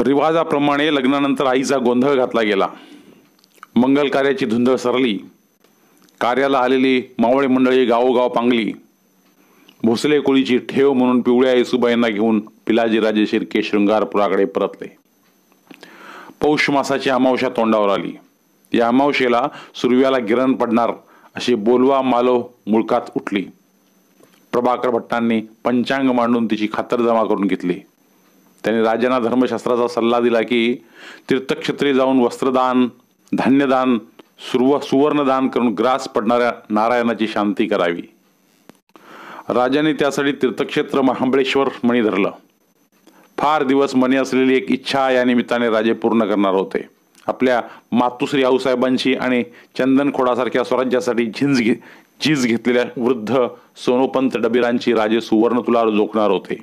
रिवाजाप्रमाणे लग्नानंतर आईचा गोंधळ घातला गेला. मंगल कार्याची धुंदळ सरली. कार्याला आलेली मावळे मंडळी गावोगाव पांगली. भोसले कोळीची ठेव म्हणून पिवळ्या येसुबाईंना घेऊन पिलाजीराजे शिर्के शृंगारपुराकडे परतले. पौष मासाची अमावस्या तोंडावर आली. या अमावस्येला सुरव्याला गिरण पडणार अशी बोलवा मालो मुळकात उठली. प्रभाकर भट्टांनी पंचांग मांडून तिची खातरजमा करून घेतली. त्यांनी राजांना धर्मशास्त्राचा सल्ला दिला की तीर्थक्षेत्री जाऊन वस्त्रदान, धान्यदान, सुवर्णदान करून ग्रास पडणाऱ्या नारायणाची शांती करावी. राजाने त्यासाठी तीर्थक्षेत्र महाबळेश्वर मणी धरलं. फार दिवस मनी असलेली एक इच्छा या निमित्ताने राजे पूर्ण करणार होते. आपल्या मातुश्री आऊसाहेबांची आणि चंदनखोडासारख्या स्वराज्यासाठी झीज घेतलेल्या वृद्ध सोनोपंत डबीरांची राजे सुवर्ण तुलावर जोखणार होते.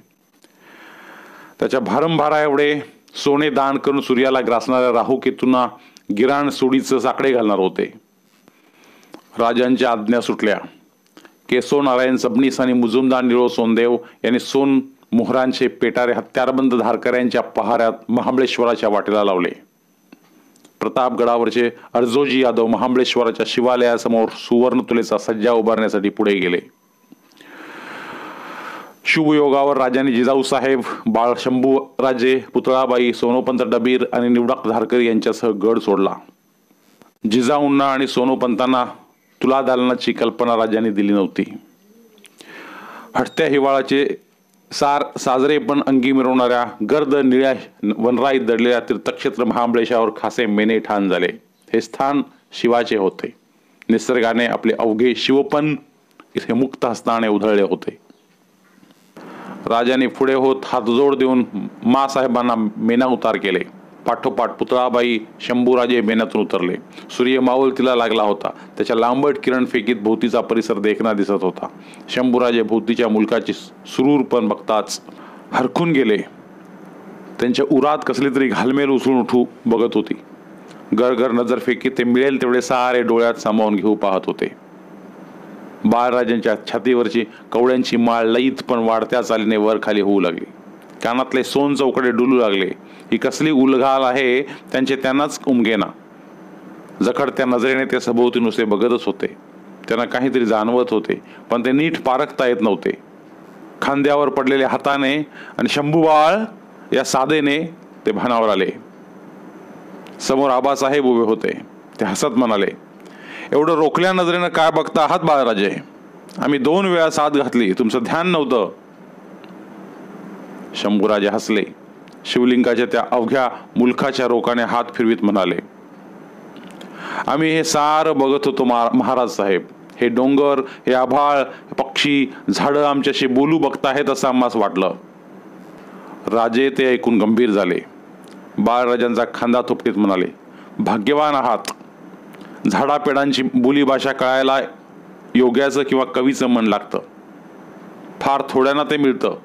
त्याच्या भारंभारा एवढे सोने दान करून सूर्याला ग्रासणाऱ्या राहू केतूंना गिराण सोडीचं साकडे घालणार होते. राजांच्या आज्ञा सुटल्या. केशव नारायण सबनीस आणि मुजुमदार निळो सोनदेव यांनी सोन मोहरांचे पेटारे हत्यारबंद धारकऱ्यांच्या पहाऱ्यात महाबळेश्वराच्या वाटेला लावले. प्रतापगडावरचे अर्जोजी यादव महाबळेश्वराच्या शिवालयासमोर सुवर्ण तुलेचा सज्जा उभारण्यासाठी पुढे गेले. शुभयोगावर राजाने जिजाऊ साहेब, बाळ शंभू राजे, पुतळाबाई, सोनोपंत डबीर आणि निवडक धारकर यांच्यासह गड सोडला. जिजाऊंना आणि सोनोपंतांना तुला दालनाची कल्पना राजाने दिली नव्हती. हटत्या हिवाळाचे साजरे पण अंगी मिरवणाऱ्या गर्द निळ्या वनराईत दडलेल्या तीर्थक्षेत्र महाबळेश्वरावर खासे मेने ठाण झाले. हे स्थान शिवाचे होते. निसर्गाने आपले अवघे शिवपण इथे मुक्त हस्ताने उधळले होते. राजाने पुढे होत हातजोड देऊन मासाहेबांना मेना उतार केले. पाठोपाठ पुतळाबाई, शंभूराजे मेन्यातून उतरले. सूर्य मावळतीला लागला होता. त्याच्या लांबट किरण फेकीत भोवतीचा परिसर देखणा दिसत होता. शंभूराजे भोवतीच्या मुलकाची सुरूरपण बघताच हरखून गेले. त्यांच्या उरात कसली तरी घालमेल उचलून उठू बघत होती. गरगर नजर फेकीत ते मिळेल तेवढे सारे डोळ्यात सामावून घेऊ पाहत होते. बाळराजांच्या छातीवरची कवड्यांची माळ लईत पण वाढत्या चालीने वर खाली होऊ लागली. कानातले सोन चौकडे डुलू लागले. ही कसली उलघाल आहे त्यांचे त्यांनाच उमगेना. जखडत्या नजरेने ते सभोवती नुसते बघतच होते. त्यांना काहीतरी जाणवत होते पण ते नीट पारखता येत नव्हते. खांद्यावर पडलेल्या हाताने आणि शंभूबाळ या साधेने ते भानावर आले. समोर आबासाहेब उभे होते. ते हसत म्हणाले, एवढं रोखल्या नजरेनं काय बघता आहात बाळराजे? आम्ही 2 वेळा साथ घातली, तुमचं ध्यान नव्हतं. शंभूराजे हसले. शिवलिंगाच्या त्या अवघ्या मुलखाच्या रोखाने हात फिरवीत म्हणाले, आम्ही हे सार बघत होतो महाराज साहेब. हे डोंगर, हे आभाळ, पक्षी, झाडं आमच्याशी बोलू बघताहेत असं आम्हास वाटलं. राजे ते ऐकून गंभीर झाले. बाळराजांचा खांदा थोपटीत म्हणाले, भाग्यवान आहात. झाडापेडांची बोलीभाषा कळायला योग्याचं किंवा कवीचं मन लागतं. फार थोड्यांना ते मिळतं.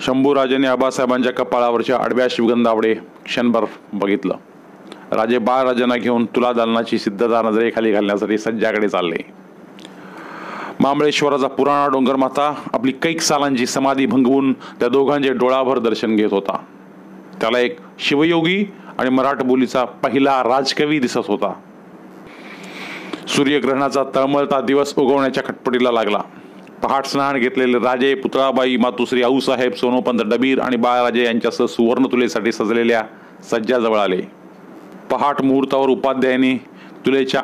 शंभूराजेने आबासाहेबांच्या कपाळावरच्या आडव्या शिवगंधावडे क्षणभर बघितलं. राजे बाळराजांना घेऊन तुला दालनाची सिद्धता नजरेखाली घालण्यासाठी सज्जाकडे चालले. महाबळेश्वराचा पुराणा डोंगर माता आपली कैक सालांची समाधी भंगवून त्या दोघांचे डोळाभर दर्शन घेत होता. त्याला एक शिवयोगी आणि मराठी बोलीचा पहिला राजकवी दिसत होता. सूर्यग्रहणाचा तळमळता दिवस उगवण्याच्या खटपटीला लागला. पहाट स्नान घेतलेले राजे, पुतळाबाई, मातुश्री आऊसाहेब, सोनोपंत डबीर आणि बाळराजे यांच्यासह सुवर्ण तुलेसाठी सजलेल्या सज्जाजवळ आले. पहाट मुहूर्तावर उपाध्यायांनी तुलेच्या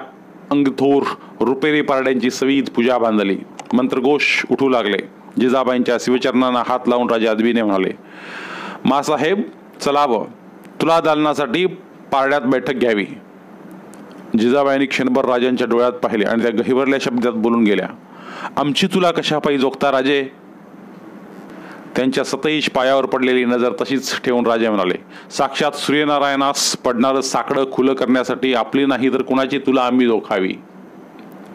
अंगथोर रुपेरी पारड्यांची सवीत पूजा बांधली. मंत्रघोष उठू लागले. जिजाबाईंच्या शिवचरणांना हात लावून राजे अदबीने म्हणाले, मासाहेब चलावं, तुला दालनासाठी पारड्यात बैठक घ्यावी. जिजाबाईंनी क्षणभर राजांच्या डोळ्यात पाहिले आणि त्या गहिवरल्या शब्दात बोलून गेल्या, आमची तुला कशापायी जोखता राजे? त्यांच्या सतईश पायावर पडलेली नजर तशीच ठेवून राजे म्हणाले, साक्षात सूर्यनारायणास पडणारं साकडं खुलं करण्यासाठी आपली नाही तर कुणाची तुला आम्ही जोखावी.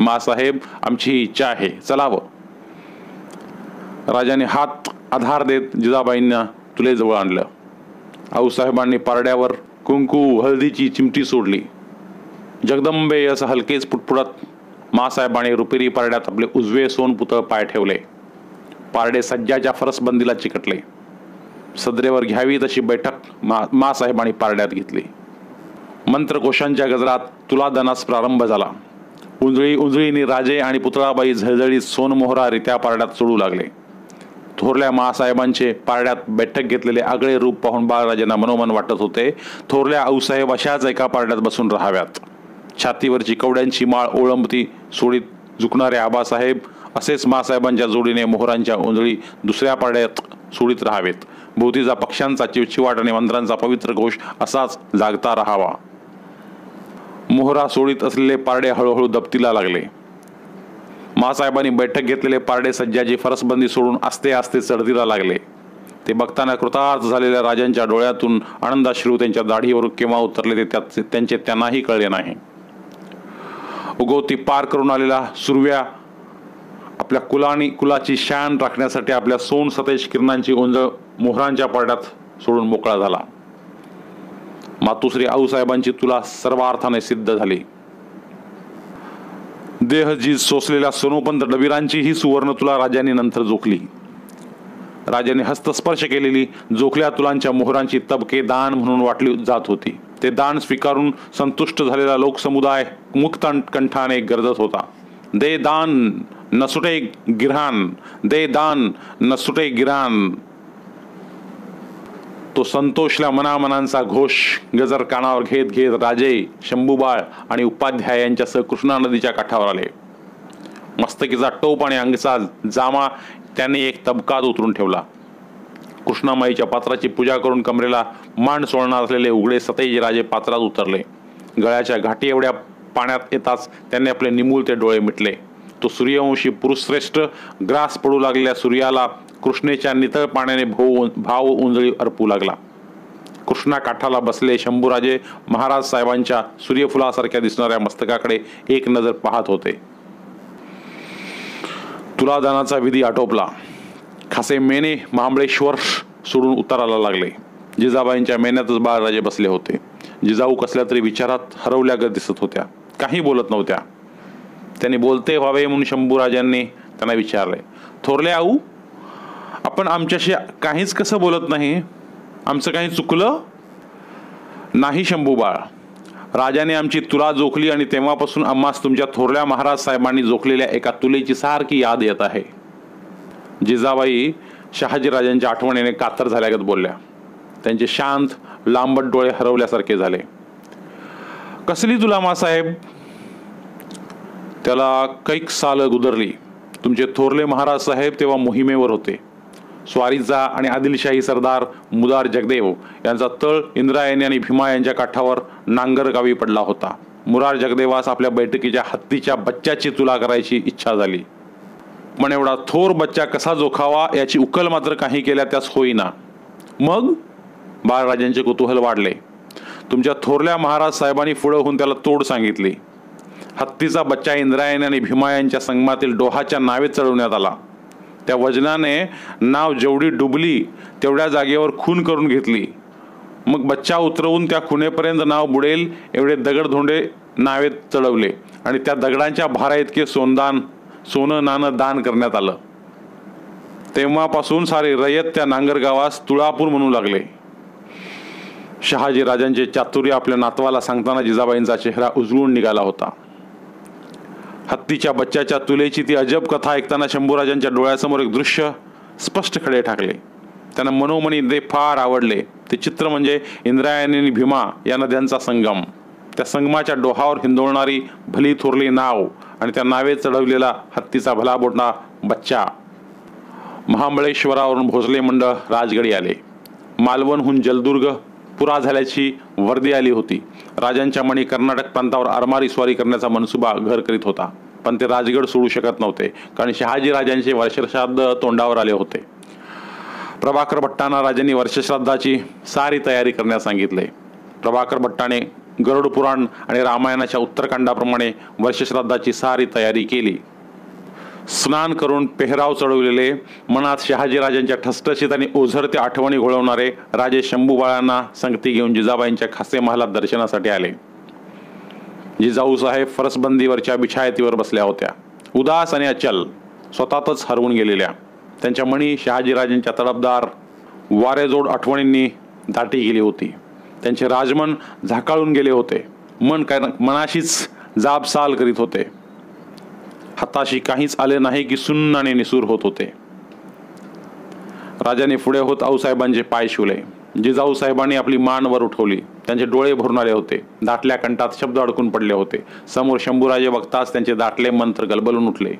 मासाहेब आमची ही इच्छा आहे, चलावं. राजाने हात आधार देत जिजाबाईंना तुलेजवळ आणलं. आऊसाहेबांनी पारड्यावर कुंकू हळदीची चिमटी सोडली. जगदंबे असं हलकेच पुटपुटत मासाहेबांनी रुपेरी पारड्यात आपले उजवे सोनपुतळ पाय ठेवले. पारडे सज्जाच्या फरसबंदीला चिकटले. सदरेवर घ्यावी तशी बैठक मासाहेबांनी पारड्यात घेतली. मंत्रकोशांच्या गजरात तुलादानास प्रारंभ झाला. उंजळीने राजे आणि पुतळाबाई झळझळीत सोनमोहरा रित्या पारड्यात चढू लागले. थोरल्या मासाहेबांचे पारड्यात बैठक घेतलेले आगळे रूप पाहून बाळराजांना मनोमन वाटत होते, थोरल्या आऊसाहेब अशाच एका पारड्यात बसून राहाव्यात. छातीवरची कवड्यांची माळ ओळंबती सोडीत झुकणारे आबासाहेब असेच मासाहेबांच्या जोडीने मोहरांच्या उंजळी दुसऱ्या पारड्यात सोडीत राहावेत. भोवतीचा पक्ष्यांचा चिवचिवाट आणि मंत्रांचा पवित्र घोष असाच जागता राहावा. मोहरा सोडीत असलेले पारडे हळूहळू दबतीला लागले. मासाहेबांनी बैठक घेतलेले पारडे सज्जाची फरसबंदी सोडून आस्ते आस्ते चढतीला लागले. ते बघताना कृतार्थ झालेल्या राजांच्या डोळ्यातून आनंदाश्रू त्यांच्या दाढीवर केव्हा उतरले ते त्यांचे त्यांनाही कळले नाही. उगवती पार करून आलेला सुरव्या आपल्या कुलाची शान राखण्यासाठी आपल्या सोन सतेज किरणांची उंजळ मोहरांच्या पारड्यात सोडून मोकळा झाला. मातुश्री आऊसाहेबांची तुला सर्वार्थाने सिद्ध झाली. देहजीत सोसलेल्या सोनोपंत डबीरांची ही सुवर्ण तुला राजांनी नंतर जोखली. राजाने हस्तस्पर्श केलेली जोखल्या तुलांच्या मोहरांची तबके दान म्हणून वाटली जात होती. ते दान स्वीकारून संतुष्ट झालेला लोकसमुदाय मुक्त कंठाने गरजत होता, दे दान न सुटे गिऱ्हाण, दे दान न सुटे गिऱ्हाण. तो संतोषल्या मनामनांचा घोष गजर कानावर घेत घेत राजे, शंभूबाळ आणि उपाध्याय यांच्यासह कृष्णा नदीच्या काठावर आले. मस्तकीचा टोप आणि अंगचा जामा त्यांनी एक तबकात उतरून ठेवला. कृष्णामाईच्या पात्राची पूजा करून कमरेला मांड सोडणार असलेले उघडे सतेज राजे पात्रात उतरले. गळ्याच्या घाटी एवढ्या पाण्यात येताच त्यांनी आपले निमूळते डोळे मिटले. तो सूर्यवंशी पुरुषश्रेष्ठ ग्रास पडू लागलेल्या सूर्याला कृष्णेच्या नितळ पाण्याने भाव उंजळी अर्पू लागला. कृष्णा काठाला बसले शंभूराजे महाराज साहेबांच्या सूर्यफुलासारख्या दिसणाऱ्या मस्तकाकडे एक नजर पाहत होते. तुलादानाचा विधी आटोपला. खासे मेने महाबळेश्वर सोडून उतारायला लागले. जिजाबाईंच्या मेन्यातच बाळराजे बसले होते. जिजाऊ कसल्या तरी विचारात हरवल्यागत दिसत होत्या, काही बोलत नव्हत्या. त्यांनी बोलते व्हावे म्हणून शंभूराजांनी त्यांना विचारले, थोरले आऊ, आपण आमच्याशी काहीच कसं बोलत नाही? आमचं काही चुकलं नाही? शंभूबाळ, राजाने आमची तुला जोखली आणि तेव्हापासून आम्हास तुमच्या थोरल्या महाराज साहेबांनी जोखलेल्या एका तुलेची सारखी याद येत आहे. जिजाबाई शहाजीराजांच्या आठवणीने कातर झाल्यागत बोलल्या. त्यांचे शांत लांबट डोळे हरवल्यासारखे झाले. कसली तुला मासाहेब? त्याला कैक साल गुदरली. तुमचे थोरले महाराज साहेब तेव्हा मोहिमेवर होते. स्वारीचा आणि आदिलशाही सरदार मुदार जगदेव यांचा तळ इंद्रायणी आणि भीमा यांच्या काठावर नांगर गावी पडला होता. मुरार जगदेवास आपल्या बैठकीच्या हत्तीच्या बच्च्याची तुला करायची इच्छा झाली. पण एवढा थोर बच्चा कसा जोखावा याची उकल मात्र काही केल्या त्यास होईना. मग बाळराजांचे कुतूहल वाढले. तुमच्या थोरल्या महाराज साहेबांनी पुढे होऊन त्याला तोड सांगितली. हत्तीचा बच्चा इंद्रायणी आणि भीमा यांच्या संगमातील डोहाच्या नावेत चढवण्यात आला. त्या वजनाने नाव जेवढी डुबली तेवढ्या जागेवर खून करून घेतली. मग बच्चा उतरवून त्या खुनेपर्यंत नाव बुडेल एवढे दगडधोंडे नावेत चढवले आणि त्या दगडांच्या भारा इतके सोनं नाणं दान करण्यात आलं. तेव्हापासून सारे रयत त्या नांगर गावास तुळापूर म्हणू लागले. शहाजी राजांचे चातुर्य आपल्या नातवाला सांगताना जिजाबाईंचा चेहरा उजळून निघाला होता. हत्तीच्या बच्च्याच्या तुलेची ती अजब कथा ऐकताना शंभूराजांच्या डोळ्यासमोर एक दृश्य स्पष्ट खडे ठाकले. त्यांना मनोमनी ते फार आवडले. ते चित्र म्हणजे इंद्रायणी आणि भीमा या नद्यांचा संगम, त्या संगमाच्या डोहावर हिंदोळणारी भली थोरली नाव आणि त्या नावेत चढवलेला हत्तीचा भलाबोटणा बच्चा. महाबळेश्वरावरून भोसले मंडळ राजगडी आले. मालवणहून जलदुर्ग पुरा झाल्याची वर्दी आली होती. राजांच्या मणी कर्नाटक प्रांतावर आरमारी स्वारी करण्याचा मनसुबा घर करीत होता. पण ते राजगड सोडू शकत नव्हते, कारण शहाजी राजांचे वर्षश्राद्ध तोंडावर आले होते. प्रभाकर भट्टांना राजांनी वर्षश्राद्धाची सारी तयारी करण्यास सांगितले. प्रभाकर भट्टाने गरुड पुराण आणि रामायणाच्या उत्तरकांडाप्रमाणे वर्षश्राद्धाची सारी तयारी केली. स्नान करून पेहराव चढवलेले, मनात शहाजीराजांच्या ठसठशीत आणि ओझरत्या आठवणी घोळवणारे राजे शंभूबाळांना संगती घेऊन जिजाबाईंच्या खासे महालात दर्शनासाठी आले. जिजाऊ साहेब फरसबंदीवरच्या बिछायतीवर बसल्या होत्या, उदास आणि अचल, स्वतःच हरवून गेलेल्या. त्यांच्या मणी शहाजीराजांच्या तडफदार वारेजोड आठवणींनी दाटी गेली होती. त्यांचे राजमन झाकाळून गेले होते. मनाशीच जाबसाल करीत होते. हाताशी काहीच आले नाही की सुन्न आणि निसूर होत होते. राजाने पुढे होत आऊसाहेबांचे पाय शिवले. जिजाऊसाहेबांनी आपली मान वर उठवली. त्यांचे डोळे भरून आले होते. दाटल्या कंठात शब्द अडकून पडले होते. समोर शंभूराजे बघताच त्यांचे दाटले मंत्र गलबलून उठले.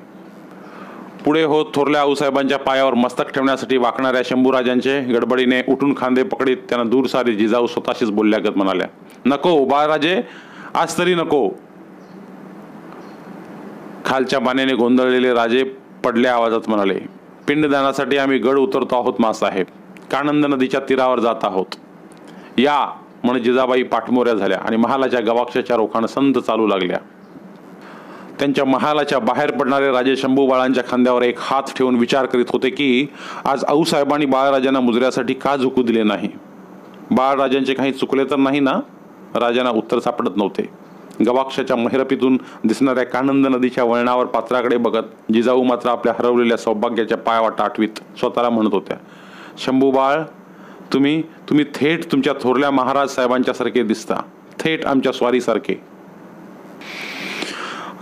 पुढे होत थोरल्या आऊसाहेबांच्या पायावर मस्तक ठेवण्यासाठी वाकणाऱ्या शंभूराजांचे गडबडीने उठून खांदे पकडीत त्यांना दूर सारी जिजाऊ स्वतःशीच बोलल्यागत म्हणाल्या, नको बाळराजे, आज तरी नको. खालच्या बानेने गोंधळलेले राजे पडल्या आवाजात म्हणाले, पिंडदानासाठी आम्ही गड उतरतो आहोत मासाहेब. कानंद नदीच्या तीरावर जात आहोत. या म्हणून जिजाबाई पाठमोऱ्या झाल्या आणि महालाच्या गवाक्षाच्या रोखानं संत चालू लागल्या. त्यांच्या महालाच्या बाहेर पडणारे राजे शंभू बाळांच्या खांद्यावर एक हात ठेवून विचार करीत होते की आज आऊसाहेबांनी बाळराजांना मुजऱ्यासाठी का झुकू दिले नाही. बाळराजांचे काही चुकले तर नाही ना. राजांना उत्तर सापडत नव्हते. गवाक्षाच्या महिरपीतून दिसणाऱ्या कानंद नदीच्या वळणावर पात्राकडे बघत जिजाऊ मात्र आपल्या हरवलेल्या सौभाग्याच्या पायावाटा आठवीत स्वतःला म्हणत होत्या, शंभू बाळ, तुम्ही थेट तुमच्या थोरल्या महाराज साहेबांच्या सारखे दिसता, थेट आमच्या स्वारीसारखे.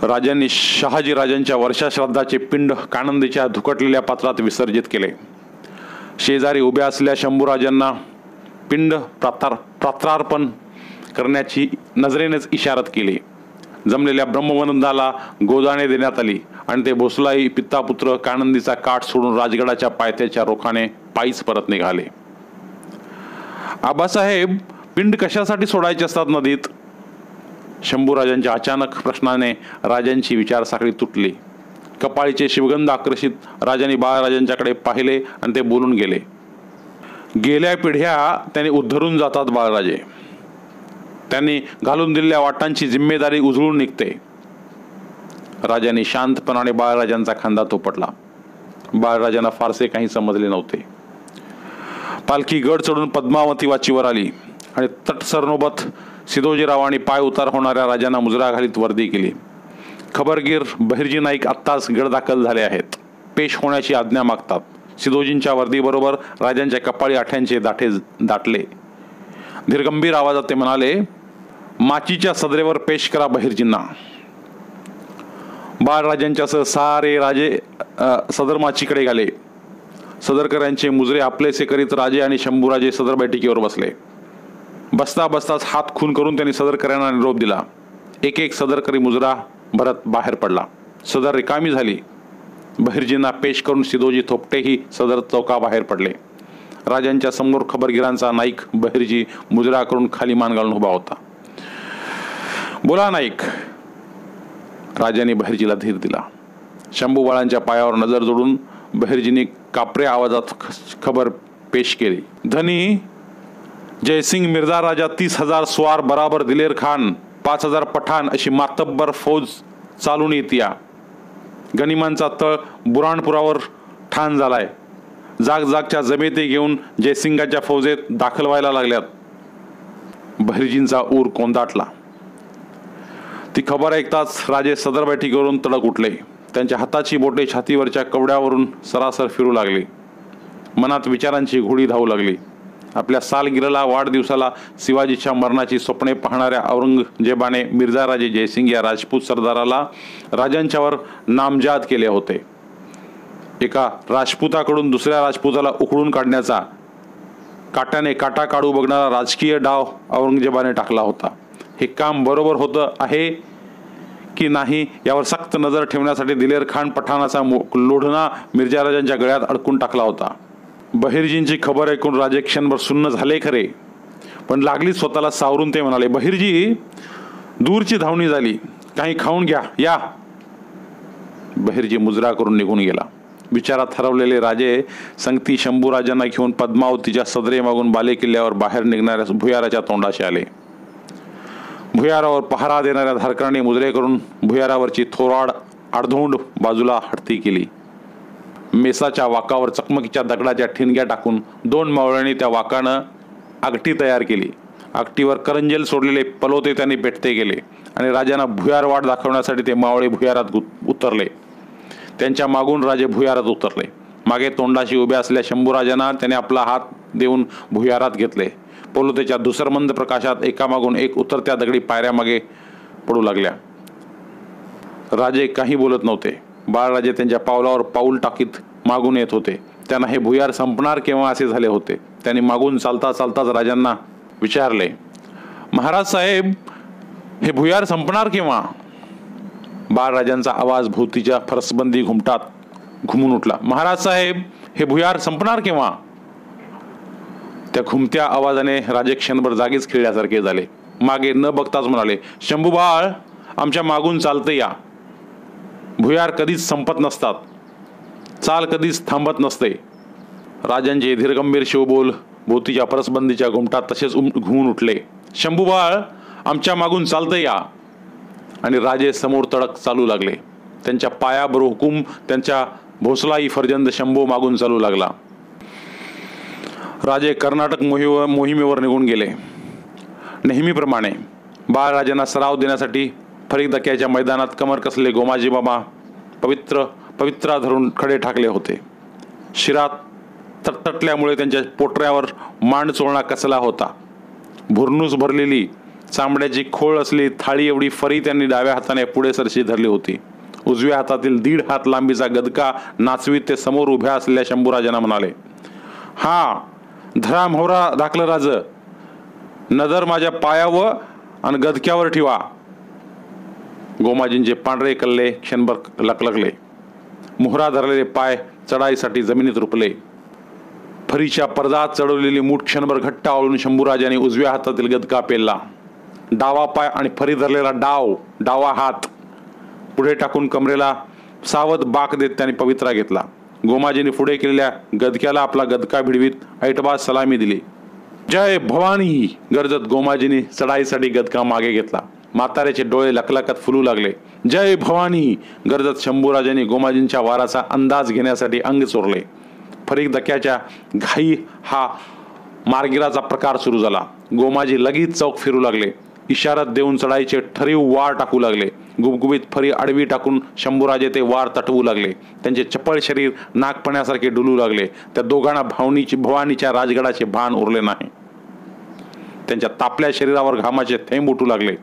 राजांनी शहाजी राजांच्या वर्षाश्राद्धाचे पिंड कानंदीच्या धुकटलेल्या पात्रात विसर्जित केले. शेजारी उभ्या असलेल्या शंभूराजांना पिंड पात्रार्पण करण्याची नजरेनेच इशारत केली. जमलेल्या ब्रह्मवंदाला गोदाणे देण्यात आली आणि ते भोसलाई पित्तापुत्र कानंदीचा काठ सोडून राजगडाच्या पायथ्याच्या रोखाने पायीच परत निघाले. आबासाहेब, पिंड कशासाठी सोडायचे असतात नदीत. शंभूराजांच्या अचानक प्रश्नाने राजांची विचारसाखळी तुटली. कपाळीचे शिवगंध आकर्षित राजांनी बाळराजांच्याकडे पाहिले आणि ते बोलून गेले, गेल्या पिढ्या त्यांनी उद्धरून जातात बाळराजे. त्यांनी घालून दिलेल्या वाटांची जिम्मेदारी उजळून निघते. राजांनी शांतपणाने बाळराजांचा खांदा थोपटला. बाळराजांना फारसे काही समजले नव्हते. पालखी गड चढून पद्मावती वाचीवर आली आणि तट सरनोबत सिदोजीरावांनी पाय उतार होणाऱ्या राजांना मुजरा घालीत वर्दी केली. खबरगीर बहिर्जी नाईक आत्ताच गड दाखल झाले आहेत. पेश होण्याची आज्ञा मागतात. सिदोजींच्या वर्दीबरोबर राजांच्या कपाळी आठ्यांचे दाठे दाटले. धीरगंभीर आवाजात ते म्हणाले, माचीच्या सदरेवर पेश करा बहिर्जींना. बाळराजांच्यासह सारे राजे सदर माचीकडे गेले. सदरकरांचे मुजरे आपलेसे करीत राजे आणि शंभूराजे सदर बैठकीवर बसले. बसता बसताच हात खून करून त्यांनी सदरकऱ्यांना निरोप दिला. एक एक सदरकरी मुजरा भरत बाहेर पडला. सदर रिकामी झाली. बहिर्जींना पेश करून सिदोजी थोपटेही सदर चौकाबाहेर पडले. राजांच्या समोर खबरगिरांचा नाईक बहिर्जी मुजरा करून खाली मान घालून उभा होता. बोला नाईक. राजांनी बहिर्जीला धीर दिला. शंभू बाळांच्या पायावर नजर जोडून बहिर्जींनी कापऱ्या आवाजात खबर पेश केली. धनी जयसिंग मिर्झा राजा 30,000 स्वार बराबर दिलेर खान 5,000 पठाण अशी मातब्बर फौज चालून येत्या. गनिमांचा तळ बुराणपुरावर ठाण झालाय. जागजागच्या जमेते घेऊन जयसिंगाच्या फौजेत दाखल व्हायला लागल्यात. बहिर्जींचा ऊर कोंदाटला. ती खबर ऐकताच राजे सदर बैठकीवरून तडक उठले. त्यांच्या हाताची बोटे छातीवरच्या कवड्यावरून सरासर फिरू लागली. मनात विचारांची घोडी धावू लागली. आपल्या सालगिरला वाढदिवसाला शिवाजीच्या मरणाची स्वप्ने पाहणाऱ्या औरंगजेबाने मिर्झाराजे जयसिंग या राजपूत सरदाराला राजांच्यावर नामजाद केले होते. एका राजपुताकडून दुसऱ्या राजपुताला उखडून काढण्याचा काट्याने काटा काढू बघणारा राजकीय डाव औरंगजेबाने टाकला होता. हे काम बरोबर होतं आहे की नाही यावर सक्त नजर ठेवण्यासाठी दिलेर खान पठाणाचा लोढणा मिर्झाराजांच्या गळ्यात अडकून टाकला होता. बहिर्जींची खबर ऐकून राजे क्षणभर सुन्न झाले खरे, पण लागली स्वतःला सावरून ते म्हणाले, बहिर्जी, दूरची धावणी झाली, काही खाऊन घ्या, या. बहिर्जी मुजरा करून निघून गेला. विचारात हरवलेले राजे संगती शंभूराजांना घेऊन पद्मावतीच्या सदरे मागून बाले किल्ल्यावर बाहेर निघणाऱ्या भुयाराच्या तोंडाशी आले. भुयारावर पहारा देणाऱ्या धारकांनी मुजरे करून भुयारावरची थोराड आडधोंड बाजूला हटती केली. मेसाच्या वाकावर चकमकीच्या दगडाच्या ठिणग्या टाकून 2 मावळ्यांनी त्या वाकानं आगटी तयार केली. आगटीवर करंजेल सोडलेले पलोते त्यांनी पेटते गेले आणि राजांना भुयारवाड दाखवण्यासाठी ते मावळे भुयारात उतरले. त्यांच्या मागून राजे भुयारात उतरले. मागे तोंडाशी उभ्या असलेल्या शंभूराजांना त्याने आपला हात देऊन भुयारात घेतले. पलोतेच्या दुसरमंद प्रकाशात एकामागून एक उतरत्या दगडी पायऱ्यामागे पडू लागल्या. राजे काही बोलत नव्हते. बाळराजे त्यांच्या पावलावर पाऊल टाकीत मागून येत होते. त्यांना हे भुयार संपणार केव्हा असे झाले होते. त्यांनी मागून चालता चालताच राजांना विचारले, महाराज साहेब, हे भुयार संपणार केव्हा? बाळराजांचा आवाज भोवतीच्या फरसबंदी घुमटात घुमून उठला. महाराज साहेब, हे भुयार संपणार केव्हा? त्या घुमत्या आवाजाने राजे क्षणभर जागीच खिळल्यासारखे झाले. मागे न बघताच म्हणाले, शंभूबाळ, आमच्या मागून चालते या. भुयार कधीच संपत नसतात, चाल कधीच थांबत नसते. राजांचे धीरगंभीर शिवबोल भोवतीच्या परसबंदीच्या घुमटात तसेच घुमून उठले. शंभूबाळ, आमच्या मागून चालते या. आणि राजे समोर तडक चालू लागले. त्यांच्या पायाबरोबर हुकूम त्यांच्या भोसलाई फर्जंद शंभू मागून चालू लागला. राजे कर्नाटक मोहिमेवर निघून गेले. नेहमीप्रमाणे बाळराजांना सराव देण्यासाठी फरीदक्याच्या मैदानात कमर कसले गोमाजी बाबा पवित्रा धरून खडे ठाकले होते. शिरात तटतटल्यामुळे त्यांच्या पोटऱ्यावर मांड चोळणा कसला होता. भुरनूस भरलेली चांबड्याची खोळ असलेली थाळी एवढी फरी त्यांनी डाव्या हाताने पुढे सरशी धरली होती. उजव्या हातातील 1.5 हात लांबीचा गदका नाचवीत ते समोर उभ्या असलेल्या शंभूराजांना म्हणाले, हा धरा मोहरा धाकलं राज, नजर माझ्या पायावर आणि गदक्यावर ठेवा. गोमाजींचे पांढरे कल्ले क्षणभर लकलकले. मोहरा धरलेले पाय चढाईसाठी जमिनीत रुपले. फरीच्या पडदात चढवलेली मूठ क्षणभर घट्ट आवळून शंभूराजांनी उजव्या हातातील गदका पेलला. डावा पाय आणि फरी धरलेला डावा हात पुढे टाकून कमरेला सावध बाक देत त्यांनी पवित्रा घेतला. गोमाजींनी पुढे केलेल्या गदक्याला आपला गदका भिडवीत ऐटबाज सलामी दिली. जय भवानी गरजत गोमाजींनी चढाईसाठी गदका मागे घेतला. म्हाताऱ्याचे डोळे लकलकत फुलू लागले. जय भवानी गरजत शंभूराजांनी गोमाजींच्या वाराचा अंदाज घेण्यासाठी अंग चोरले. फरीदक्याच्या घाई हा मार्गिराचा प्रकार सुरू झाला. गोमाजी लगेच चौक फिरू लागले. इशारात देऊन चढाईचे ठरीव वार टाकू लागले. गुबगुबीत फरी आडवी टाकून शंभूराजे ते वार तटवू लागले. त्यांचे चपळ शरीर नागपण्यासारखे डुलू लागले. त्या दोघांना भवानीच्या राजगडाचे भान उरले नाही. त्यांच्या तापल्या शरीरावर घामाचे थेंब उठू लागले.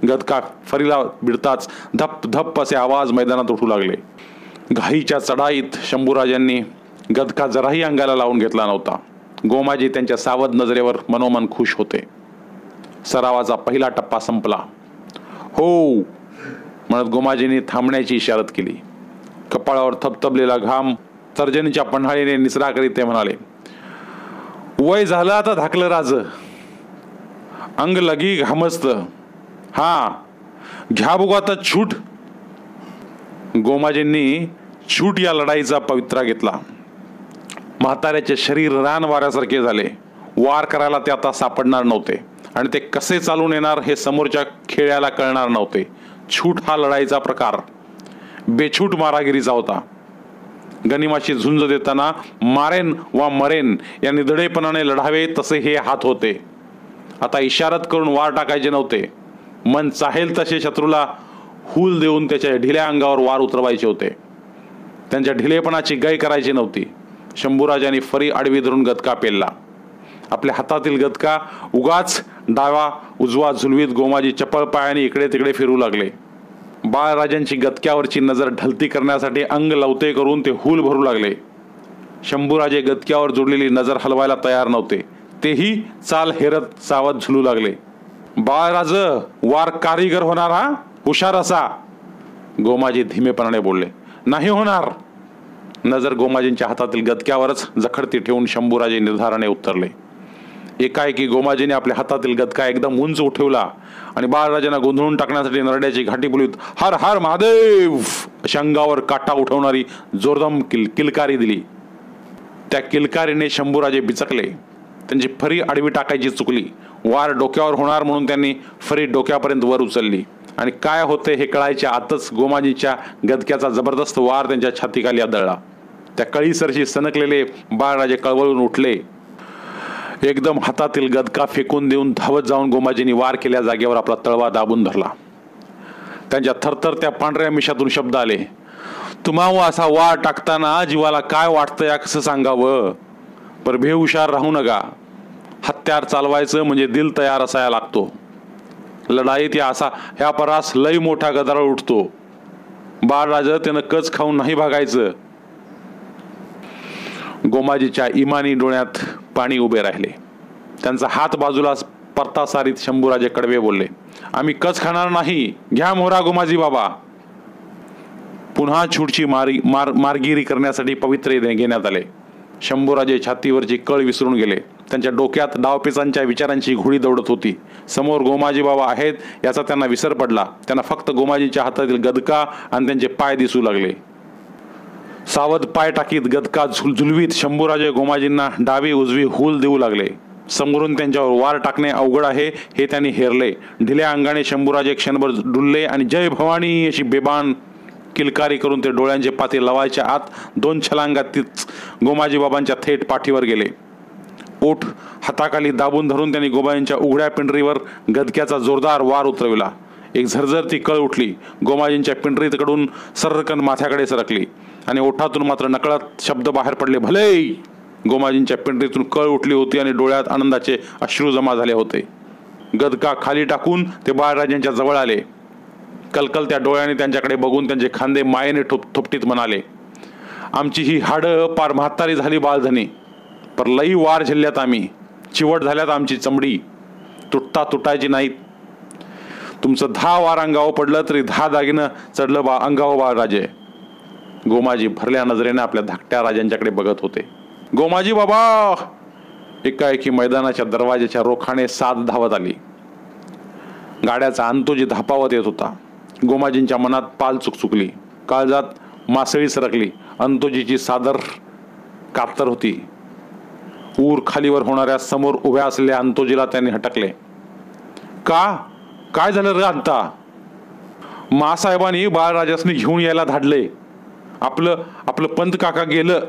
गदका फरीला भिडताच धप धप असे आवाज मैदानात उठू लागले. घाईच्या चढाईत शंभूराजांनी गदका जराही अंगाला लावून घेतला नव्हता. गोमाजी त्यांच्या सावध नजरेवर मनोमन खुश होते. सरावाचा पहिला टप्पा संपला. हो म्हणत गोमाजींनी थांबण्याची इशारत केली. कपाळावर थपथपलेला घाम तर्जनीच्या पन्हाळीने निचरा करीत ते म्हणाले, वय झालं आता धाकलं राज, अंग लगी घामस्त. हा घ्या बघू आता छूट. गोमाजींनी छूट या लढाईचा पवित्रा घेतला. म्हाताऱ्याचे शरीर रान वाऱ्यासारखे झाले. वार करायला ते आता सापडणार नव्हते आणि ते कसे चालून येणार हे समोरच्या खेळ्याला कळणार नव्हते. छूट हा लढाईचा प्रकार बेछूट मारागिरीचा होता. गनिमाची झुंज देताना मारेन वा मरेन या निधडेपणाने लढावे तसे हे हात होते. आता इशारत करून वार टाकायचे नव्हते. मन चाहेल तसे शत्रूला हूल देऊन त्याच्या ढिल्या अंगावर वार उतरवायचे होते. त्यांच्या ढिलेपणाची गय करायची नव्हती. शंभूराजांनी फरी आडवी धरून गदका पेलला. आपल्या हातातील गदका उगाच डावा उजवा झुलवीत गोमाजी चपळ पायाने इकडे तिकडे फिरू लागले. बाळराजांची गदक्यावरची नजर ढलती करण्यासाठी अंग लवते करून ते हूल भरू लागले. शंभूराजे गदक्यावर जोडलेली नजर हलवायला तयार नव्हते. तेही चाल हेरत सावध झुलू लागले. बाळराज वार कारीगर होणार, हा हुशार असा. गोमाजी धीमेपणाने बोलले. नाही होणार. नजर गोमाजींच्या हातातील गदक्यावरच जखडती ठेवून शंभूराजे निर्धाराने उत्तरले. एकाएकी गोमाजीने आपल्या हातातील गदका एकदम उंच उठवला आणि बाळराजांना गोंधळून टाकण्यासाठी नरड्याची घाटी बोलवीत हर हर महादेव अशा अंगावर काटा उठवणारी जोरदम किलकारी दिली. त्या किलकारीने शंभूराजे बिचकले. त्यांची फरी आडवी टाकायची चुकली. वार डोक्यावर होणार म्हणून त्यांनी फरी डोक्यापर्यंत वर उचलली आणि काय होते हे कळायच्या आतच गोमाजीच्या गदक्याचा जबरदस्त वार त्यांच्या छातीखाली आदळला. त्या कळीसरशी सनकलेले बाळराजे कळवळून उठले. एकदम हातातील गदका फेकून देऊन धावत जाऊन गोमाजींनी वार केल्या जागेवर आपला तळवा दाबून धरला. त्यांच्या थरथरत्या पांढऱ्या मिशातून शब्द आले. तुम्हाला असा वार टाकताना जीवाला काय वाटतं या कसं सांगावं. पर बेहुशार राहू नका. हत्यार चालवायचं म्हणजे दिल तयार असायला लागतो. लढाईत ह्या परास लई मोठा गदारोळ उठतो. बाळराज त्यानं कच खाऊन नाही भागायचं. गोमाजीच्या इमानी डोळ्यात पाणी उभे राहिले. त्यांचा हात बाजूला परता सारीत शंभूराजे कडवे बोलले, आम्ही कच खाणार नाही. घ्या मोरा गोमाजी बाबा. पुन्हा छुटची मारगिरी करण्यासाठी पवित्र घेण्यात आले. शंभूराजे छातीवरची कळ विसरून गेले. त्यांच्या डोक्यात डावपेचांच्या विचारांची घोडी दौडत होती. समोर गोमाजी बाबा आहेत याचा त्यांना विसर पडला. त्यांना फक्त गोमाजीच्या हातातील गदका आणि त्यांचे पाय दिसू लागले. सावध पाय टाकीत गदका झुलवीत शंभूराजे गोमाजींना डावी उजवी हुल देऊ लागले. समोरून त्यांच्यावर वार टाकणे अवघड आहे हे त्यांनी हेरले. ढिल्या अंगाने शंभूराजे क्षणभर डुलले आणि जय भवानी अशी बेबान किलकारी करून ते डोळ्यांचे पाते लवायच्या आत 2 छलांगात तीच गोमाजी बाबांच्या थेट पाठीवर गेले. ओठ हाताखाली दाबून धरून त्यांनी गोमाजींच्या उघड्या पिंडरीवर गदक्याचा जोरदार वार उतरविला. एक झरझरती कळ उठली. गोमाजींच्या पिंडरीकडून सर्रकन माथ्याकडे सरकली आणि ओठातून मात्र नकळत शब्द बाहेर पडले, भले. गोमाजींच्या पिंडरीतून कळ उठली होती आणि डोळ्यात आनंदाचे अश्रू जमा झाले होते. गदका खाली टाकून ते बाळराजांच्या जवळ आले. कलकलत्या डोळ्याने त्यांच्याकडे बघून त्यांचे खांदे मायेने थोपटीत म्हणाले, आमची ही हाडं पार म्हातारी झाली बाळधनी, पर लई वार झेलल्यात आम्ही. चिवट झाल्यात आमची चमडी, तुटायची नाहीत. तुमचं 10 वार अंगावर पडलं तरी 10 दागिनं चढलं अंगावर बाळराजे. गोमाजी भरल्या नजरेने आपल्या धाकट्या राजांच्याकडे बघत होते. गोमाजी बाबा. एकाएकी मैदानाच्या दरवाजाच्या रोखाने साद धावत आली. गाड्याचा अंतोजी धापावत येत होता. गोमाजींच्या मनात पाल चुकचुकली. काळजात मासळी सरकली. अंतोजीची सादर कातर होती. ऊर खालीवर होणाऱ्या समोर उभ्या असलेल्या अंतोजीला त्यांनी हटकले. काय झालं रे अंता? मासाहेबांनी बाळराजासनी घेऊन यायला धाडले. आपलं पंत काका गेलं.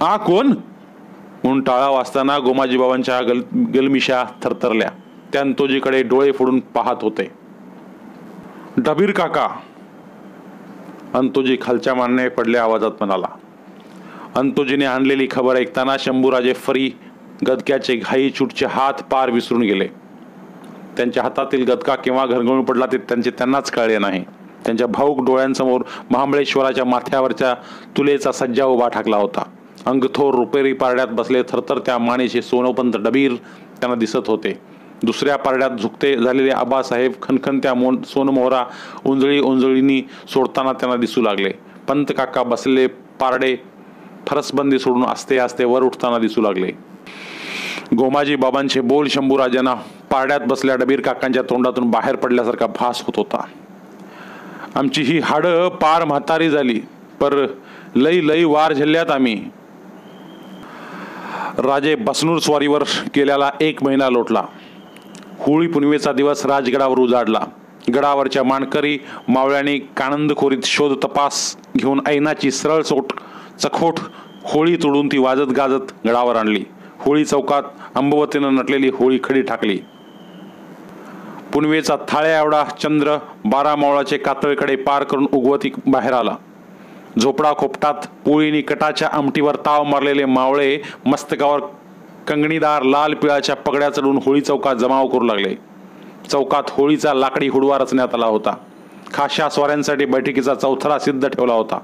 कोण? म्हणून टाळा वाजताना गोमाजी बाबांच्या गलमिशा थरथरल्या. त्या अंतोजीकडे डोळे फोडून पाहत होते. डबीर काका. अंतोजी खालच्या माने पडल्या आवाजात म्हणाला. अंतोजीने आणलेली खबर ऐकताना शंभूराजे फरी गदक्याचे घाई चुटचे हात पार विसरून गेले. त्यांच्या हातातील गदका केव्हा घरगळून पडला ते त्यांनाच कळले नाही. त्यांच्या भाऊक डोळ्यांसमोर महाबळेश्वराच्या माथ्यावरच्या तुलेचा सज्जा उभा ठाकला होता. अंगथोर रुपेरी पारड्यात बसले थरथरत्या मानेचे सोनोपंत डबीर त्यांना दिसत होते. दुसऱ्या पारड्यात झुकते झालेले आबासाहेब खनखनत्या सोनमोहरा उंजळींनी सोडताना त्यांना दिसू लागले. पंत काका बसलेले पारडे फरसबंदी सोडून आस्ते आस्ते वर उठताना दिसू लागले. गोमाजी बाबांचे बोल शंभूराजांना पारड्यात बसल्या डबीर काकांच्या तोंडातून बाहेर पडल्यासारखा भास होत होता. आमची ही हाडं पार म्हातारी झाली, पर लई वार झेलल्यात आम्ही. राजे बसनूर स्वारीवर गेल्याला 1 महिना लोटला. होळी पुनवेचा दिवस राजगडावर उजाडला. गडावरच्या मानकरी मावळ्यांनी कानंदखोरीत शोध तपास घेऊन ऐनाची सरळ चखोट होळी तोडून ती वाजत गाजत गडावर आणली. होळी चौकात अंबवतीनं नटलेली होळी खडी टाकली. पुनवेचा थाळ्या एवढा चंद्र 12 मावळाचे कातळकडे पार करून उगवती बाहेर आला. झोपडा खोपटात पोळीनी कटाच्या आमटीवर ताव मारलेले मावळे मस्तकावर कंगणीदार लाल पिळाच्या पगड्या चढून होळी चौकात जमाव करू लागले. चौकात होळीचा लाकडी हुडवा रचण्यात आला होता. खाशा स्वाऱ्यांसाठी बैठकीचा चौथरा सिद्ध ठेवला होता.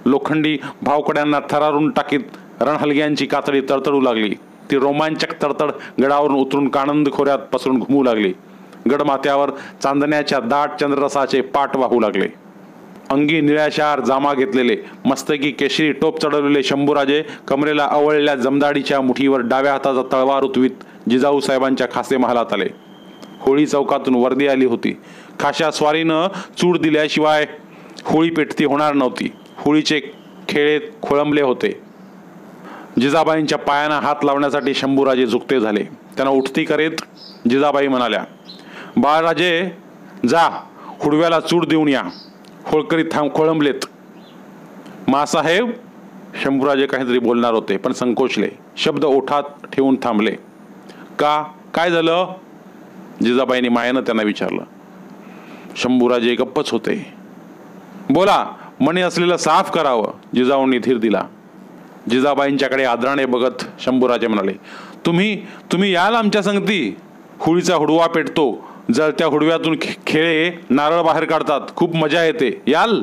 लोखंडी भावकड्यांना थरारून टाकीत रणहलग्यांची कातडी तडतडू लागली. ती रोमांचक तडतड गडावरून उतरून कानंद खोऱ्यात पसरून घुमू लागली. गडमाथ्यावर चांदण्याच्या दाट चंद्ररसाचे पाट वाहू लागले. अंगी निळ्याशार जामा घेतलेले मस्तकी केशरी टोप चढवलेले शंभूराजे कमरेला आवळलेल्या जमदाडीच्या मुठीवर डाव्या हाताचा तळवार उतवीत जिजाऊ साहेबांच्या खासे महालात आले. होळी चौकातून वर्दी आली होती. खाशा स्वारीनं चूड दिल्याशिवाय होळी पेटती होणार नव्हती. होळीचे खेळे खोळंबले होते. जिजाबाईंच्या पायांना हात लावण्यासाठी शंभूराजे झुकते झाले. त्यांना उठती करीत जिजाबाई म्हणाल्या, बाळराजे जा, हुडव्याला चूड देऊन या. होळकरी खोळंबलेत. मासाहेब. शंभूराजे काहीतरी बोलणार होते पण संकोचले. शब्द ओठात ठेवून थांबले. काय झालं? जिजाबाईंनी मायेनं त्यांना विचारलं. शंभूराजे गप्पच होते. बोला, मणी असलेलं साफ करावं. जिजाऊंनी धीर दिला. जिजाबाईंच्याकडे आदराने बघत शंभूराजे म्हणाले, तुम्ही याल आमच्या संगती? होळीचा हुडवा पेटतो, जळत्या हुडव्यातून खेळे नारळ बाहेर काढतात, खूप मजा येते, याल?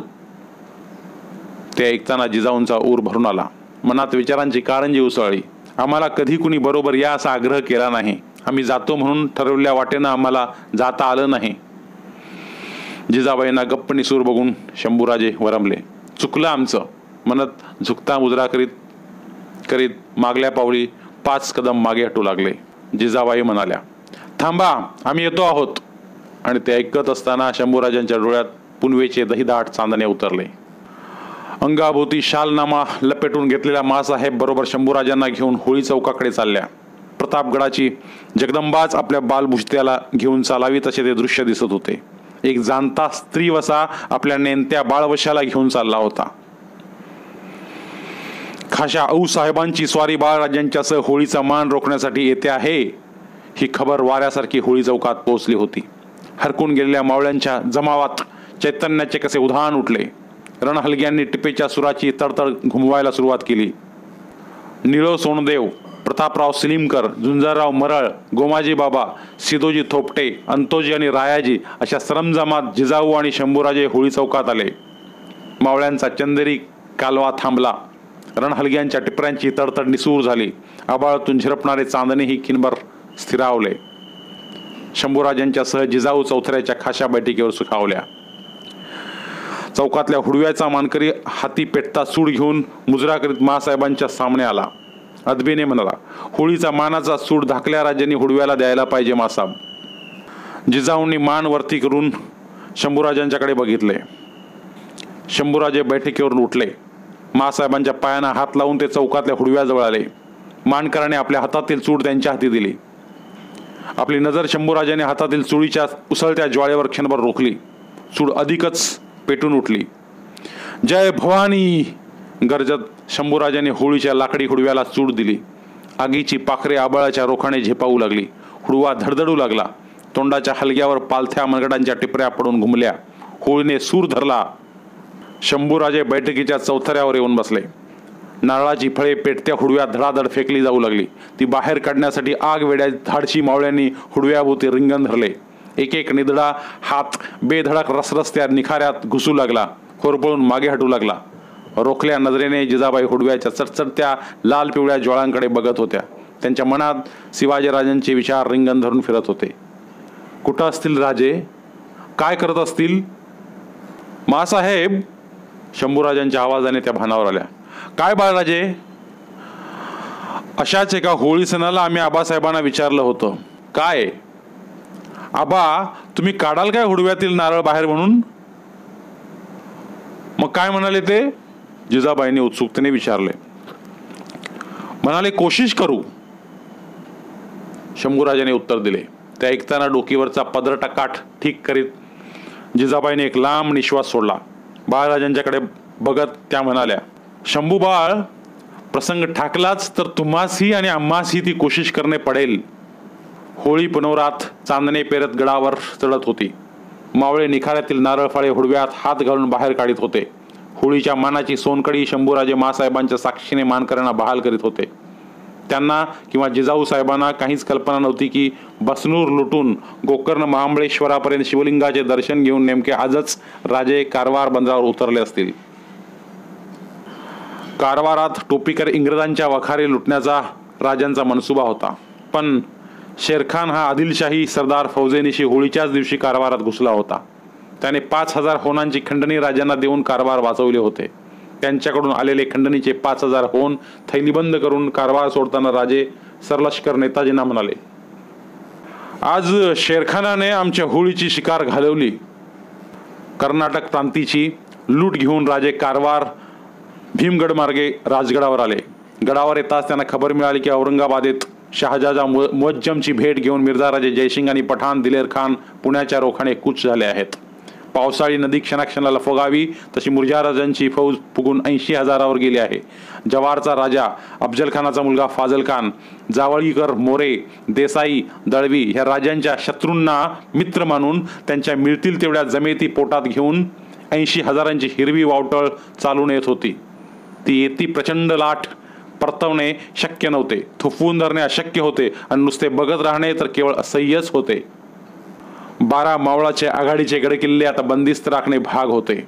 ते ऐकताना जिजाऊंचा ऊर भरून आला. मनात विचारांची कारंजी उसळली. आम्हाला कधी कुणी बरोबर या असा आग्रह केला नाही. आम्ही जातो म्हणून ठरवलेल्या वाटेनं आम्हाला जाता आलं नाही. जिजाबाईंना गप्प निसूर बघून शंभूराजे वरमले. चुकलं आमचं, म्हणत झुकता मुजरा करीत मागल्या पावली 5 कदम मागे हटू लागले. जिजाबाई म्हणाल्या, थांबा, आम्ही येतो आहोत. आणि ते ऐकत असताना शंभूराजांच्या डोळ्यात पुनवेचे दहीदाट चांदणे उतरले. अंगाभोवती शालनामा लपेटून घेतलेल्या मासाहेब बरोबर शंभूराजांना घेऊन होळी चौकाकडे चालल्या. प्रतापगडाची जगदंबाच आपल्या बालभुजत्याला घेऊन चालावी तसे ते दृश्य दिसत होते. एक जाणता स्त्रीवसा आपल्या नेमत्या बाळवशाला घेऊन चालला होता. खाशा आऊसाहेबांची स्वारी बाळराजांच्यासह होळीचा मान रोखण्यासाठी येते आहे ही खबर वाऱ्यासारखी होळी चौकात पोहोचली होती. हरकून गेलेल्या मावळ्यांच्या जमावात चैतन्याचे कसे उधाण उठले. रणहलग्यांनी टिपेच्या सुराची तडतड घुमवायला सुरुवात केली. निळो सोनदेव, प्रतापराव सिलीमकर, झुंजारराव मरळ, गोमाजी बाबा, सिदोजी थोपटे, अंतोजी आणि रायाजी अशा सरमजामात जिजाऊ आणि शंभूराजे होळी चौकात आले. मावळ्यांचा चंदेरी कालवा थांबला. रणहलग्यांच्या टिपऱ्यांची तडतड निसूर झाली. आबाळातून झिरपणारे चांदणेही किनभर स्थिरावले. शंभूराजांच्या सह जिजाऊ चौथऱ्याच्या खाशा बैठकीवर सुखावल्या. चौकातल्या हुडव्याचा मानकरी हाती पेटता सूड घेऊन मुजरा करीत मासाहेबांच्या सामने आला. अदबीने म्हणाला, होळीचा मानाचा सूड धाकल्या राजांनी हुडव्याला द्यायला पाहिजे मासाब. जिजाऊंनी मान वरती करून शंभूराजांच्याकडे बघितले. शंभूराजे बैठकीवरून उठले. मासाहेबांच्या पायांना हात लावून ते चौकातल्या हुडव्याजवळ आले. मानकराने आपल्या हातातील चूड त्यांच्या हाती दिली. आपली नजर शंभूराजाने हातातील चुळीच्या उसळत्या ज्वाळेवर क्षणभर रोखली. चूड अधिकच पेटून उठली. जय भवानी गरजत शंभूराजाने होळीच्या लाकडी हुडव्याला चूड दिली. आगीची पाखरे आबाळाच्या रोखाने झेपावू लागली. हुडवा धडधडू लागला. तोंडाच्या हलग्यावर पालथ्या मनगडांच्या टिपऱ्या पडून घुमल्या. होळीने सूर धरला. शंभूराजे बैठकीच्या चौथऱ्यावर येऊन बसले. नारळाची फळे पेटत्या हुडव्यात धडाधड फेकली जाऊ लागली. ती बाहेर काढण्यासाठी आग वेड्या धाडशी मावळ्यांनी हुडव्याभोवती रिंगण धरले. एक एक निधडा हात बेधडक रसरस्त्या निखाऱ्यात घुसू लागला. होरपळून मागे हटू लागला. रोखल्या नजरेने जिजाबाई हुडव्याच्या चटचटत्या लाल पिवळ्या ज्वाळांकडे बघत होत्या. त्यांच्या मनात शिवाजीराजांचे विचार रिंगण धरून फिरत होते. कुठं असतील राजे? काय करत असतील? मासाहेब, शंभूराजांच्या आवाजाने त्या भानावर आल्या. काय बाळराजे? अशाच एका होळी सणाला आम्ही आबासाहेबांना विचारलं होतं. काय आबा, तुम्ही काढाल काय हुडव्यातील नारळ बाहेर म्हणून? मग काय म्हणाले ते? जिजाबाईंनी उत्सुकतेने विचारले. म्हणाले, कोशिश करू. शंभूराजाने उत्तर दिले. ते ऐकताना डोकीवरचा पदरटा काठ ठीक करीत जिजाबाईने एक लांब निश्वास सोडला. बाळराजांच्याकडे बघत त्या म्हणाल्या, शंभू बाळ, प्रसंग ठाकलाच तर तुम्हासही आणि आम्हासही ती कोशिश करणे पडेल. होळी पुनवरात चांदणे पेरत गडावर चढत होती. मावळे निखाऱ्यातील नारळ फळे हुडव्यात हात घालून बाहेर काढीत होते. होळीच्या मानाची सोनकडी शंभूराजे मासाहेबांच्या साक्षीने मानकऱ्यांना बहाल करीत होते. त्यांना किंवा जिजाऊ साहेबांना काहीच कल्पना नव्हती की बसनूर लुटून गोकर्ण महाबळेश्वरापर्यंत शिवलिंगाचे दर्शन घेऊन नेमके आजच राजे कारवार बंदरावर उतरले असतील. कारवारात टोपीकर इंग्रजांच्या वखारी लुटण्याचा राजांचा मनसुबा होता. पण शेरखान हा आदिलशाही सरदार फौजेनिशी होळीच्याच दिवशी कारवारात घुसला होता. त्याने 5000 होनांची खंडणी राजांना देऊन कारवार वाचवले होते. त्यांच्याकडून आलेले खंडणीचे 5000 होन थैलीबंद करून कारवार सोडताना राजे सरलष्कर नेताजींना म्हणाले, आज शेरखानाने आमच्या होळीची शिकार घालवली. कर्नाटक प्रांतीची लूट घेऊन राजे कारवार भीमगड मार्गे राजगडावर आले. गडावर येताच त्यांना खबर मिळाली की औरंगाबादेत शहाजादा मुअज्जमची भेट घेऊन मिर्झाराजे जयसिंग आणि पठाण दिलेर खान पुण्याच्या रोखाने कूच झाले आहेत. पावसाळी नदी क्षणाक्षणाला फुगावी तशी मुर्जाराजांची फौज फुगून 80,000वर गेली आहे. जवारचा राजा अफजल खानाचा मुलगा फाजल खान, जावळीकर, मोरे, देसाई, दळवी ह्या राजांच्या शत्रूंना मित्र मानून त्यांच्या मिळतील तेवढ्या जमेती पोटात घेऊन 80,000ची हिरवी वावटळ चालून येत होती. ती येती प्रचंड लाट परतवणे शक्य नव्हते, थोपवून धरणे अशक्य होते आणि नुसते बघत राहणे तर केवळ असह्यच होते. 12 मावळाचे आघाडीचे गडकिल्ले आता बंदिस्त राखणे भाग होते.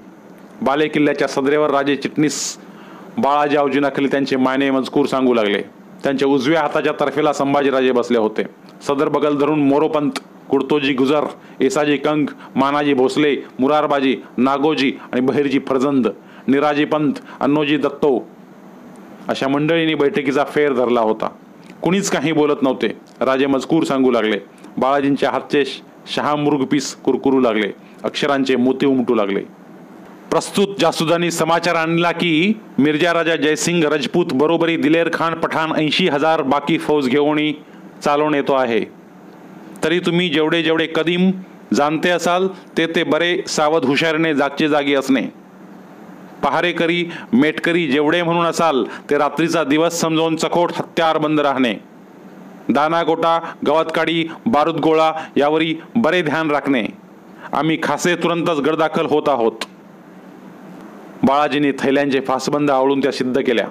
बाले किल्ल्याच्या सदरेवर राजे चिटणीस बाळाजी नखले त्यांचे मायने मजकूर सांगू लागले. त्यांच्या उजव्या हाताच्या तर्फेला संभाजीराजे बसले होते. सदर बगल धरून मोरोपंत, कुर्तोजी गुजर, येसाजी कंक, मानाजी भोसले, मुरारबाजी, नागोजी आणि बहिरजी फरजंद, निराजी पंत, अन्नोजी दत्तो अशा मंडळींनी बैठकीचा फेर धरला होता. कुणीच काही बोलत नव्हते. राजे मजकूर सांगू लागले. बाळाजींच्या हातचे शहामृगपीस कुरकुरू लागले. अक्षरांचे मोती उमटू लागले. प्रस्तुत जासुदांनी समाचार आणला की मिर्जा राजा जयसिंग राजपूत बरोबरी दिलेर खान पठाण 80,000 बाकी फौज घेऊन चालून येतो आहे. तरी तुम्ही जेवढे जेवढे कदीम जाणते असाल ते बरे सावध हुशारीने जागचे जागी असणे. पहारेकरी मेटकरी जेवढे म्हणून असाल ते रात्रीचा दिवस समजून चकोट हत्यार बंद राहणे. दानागोटा, गवतकाडी, बारूद गोळा यावरी बरे ध्यान राखणे. आम्ही खासे तुरंतच गडदाखल होत आहोत. बाळाजींनी थैल्यांचे फासबंद आवळून त्या सिद्ध केल्या.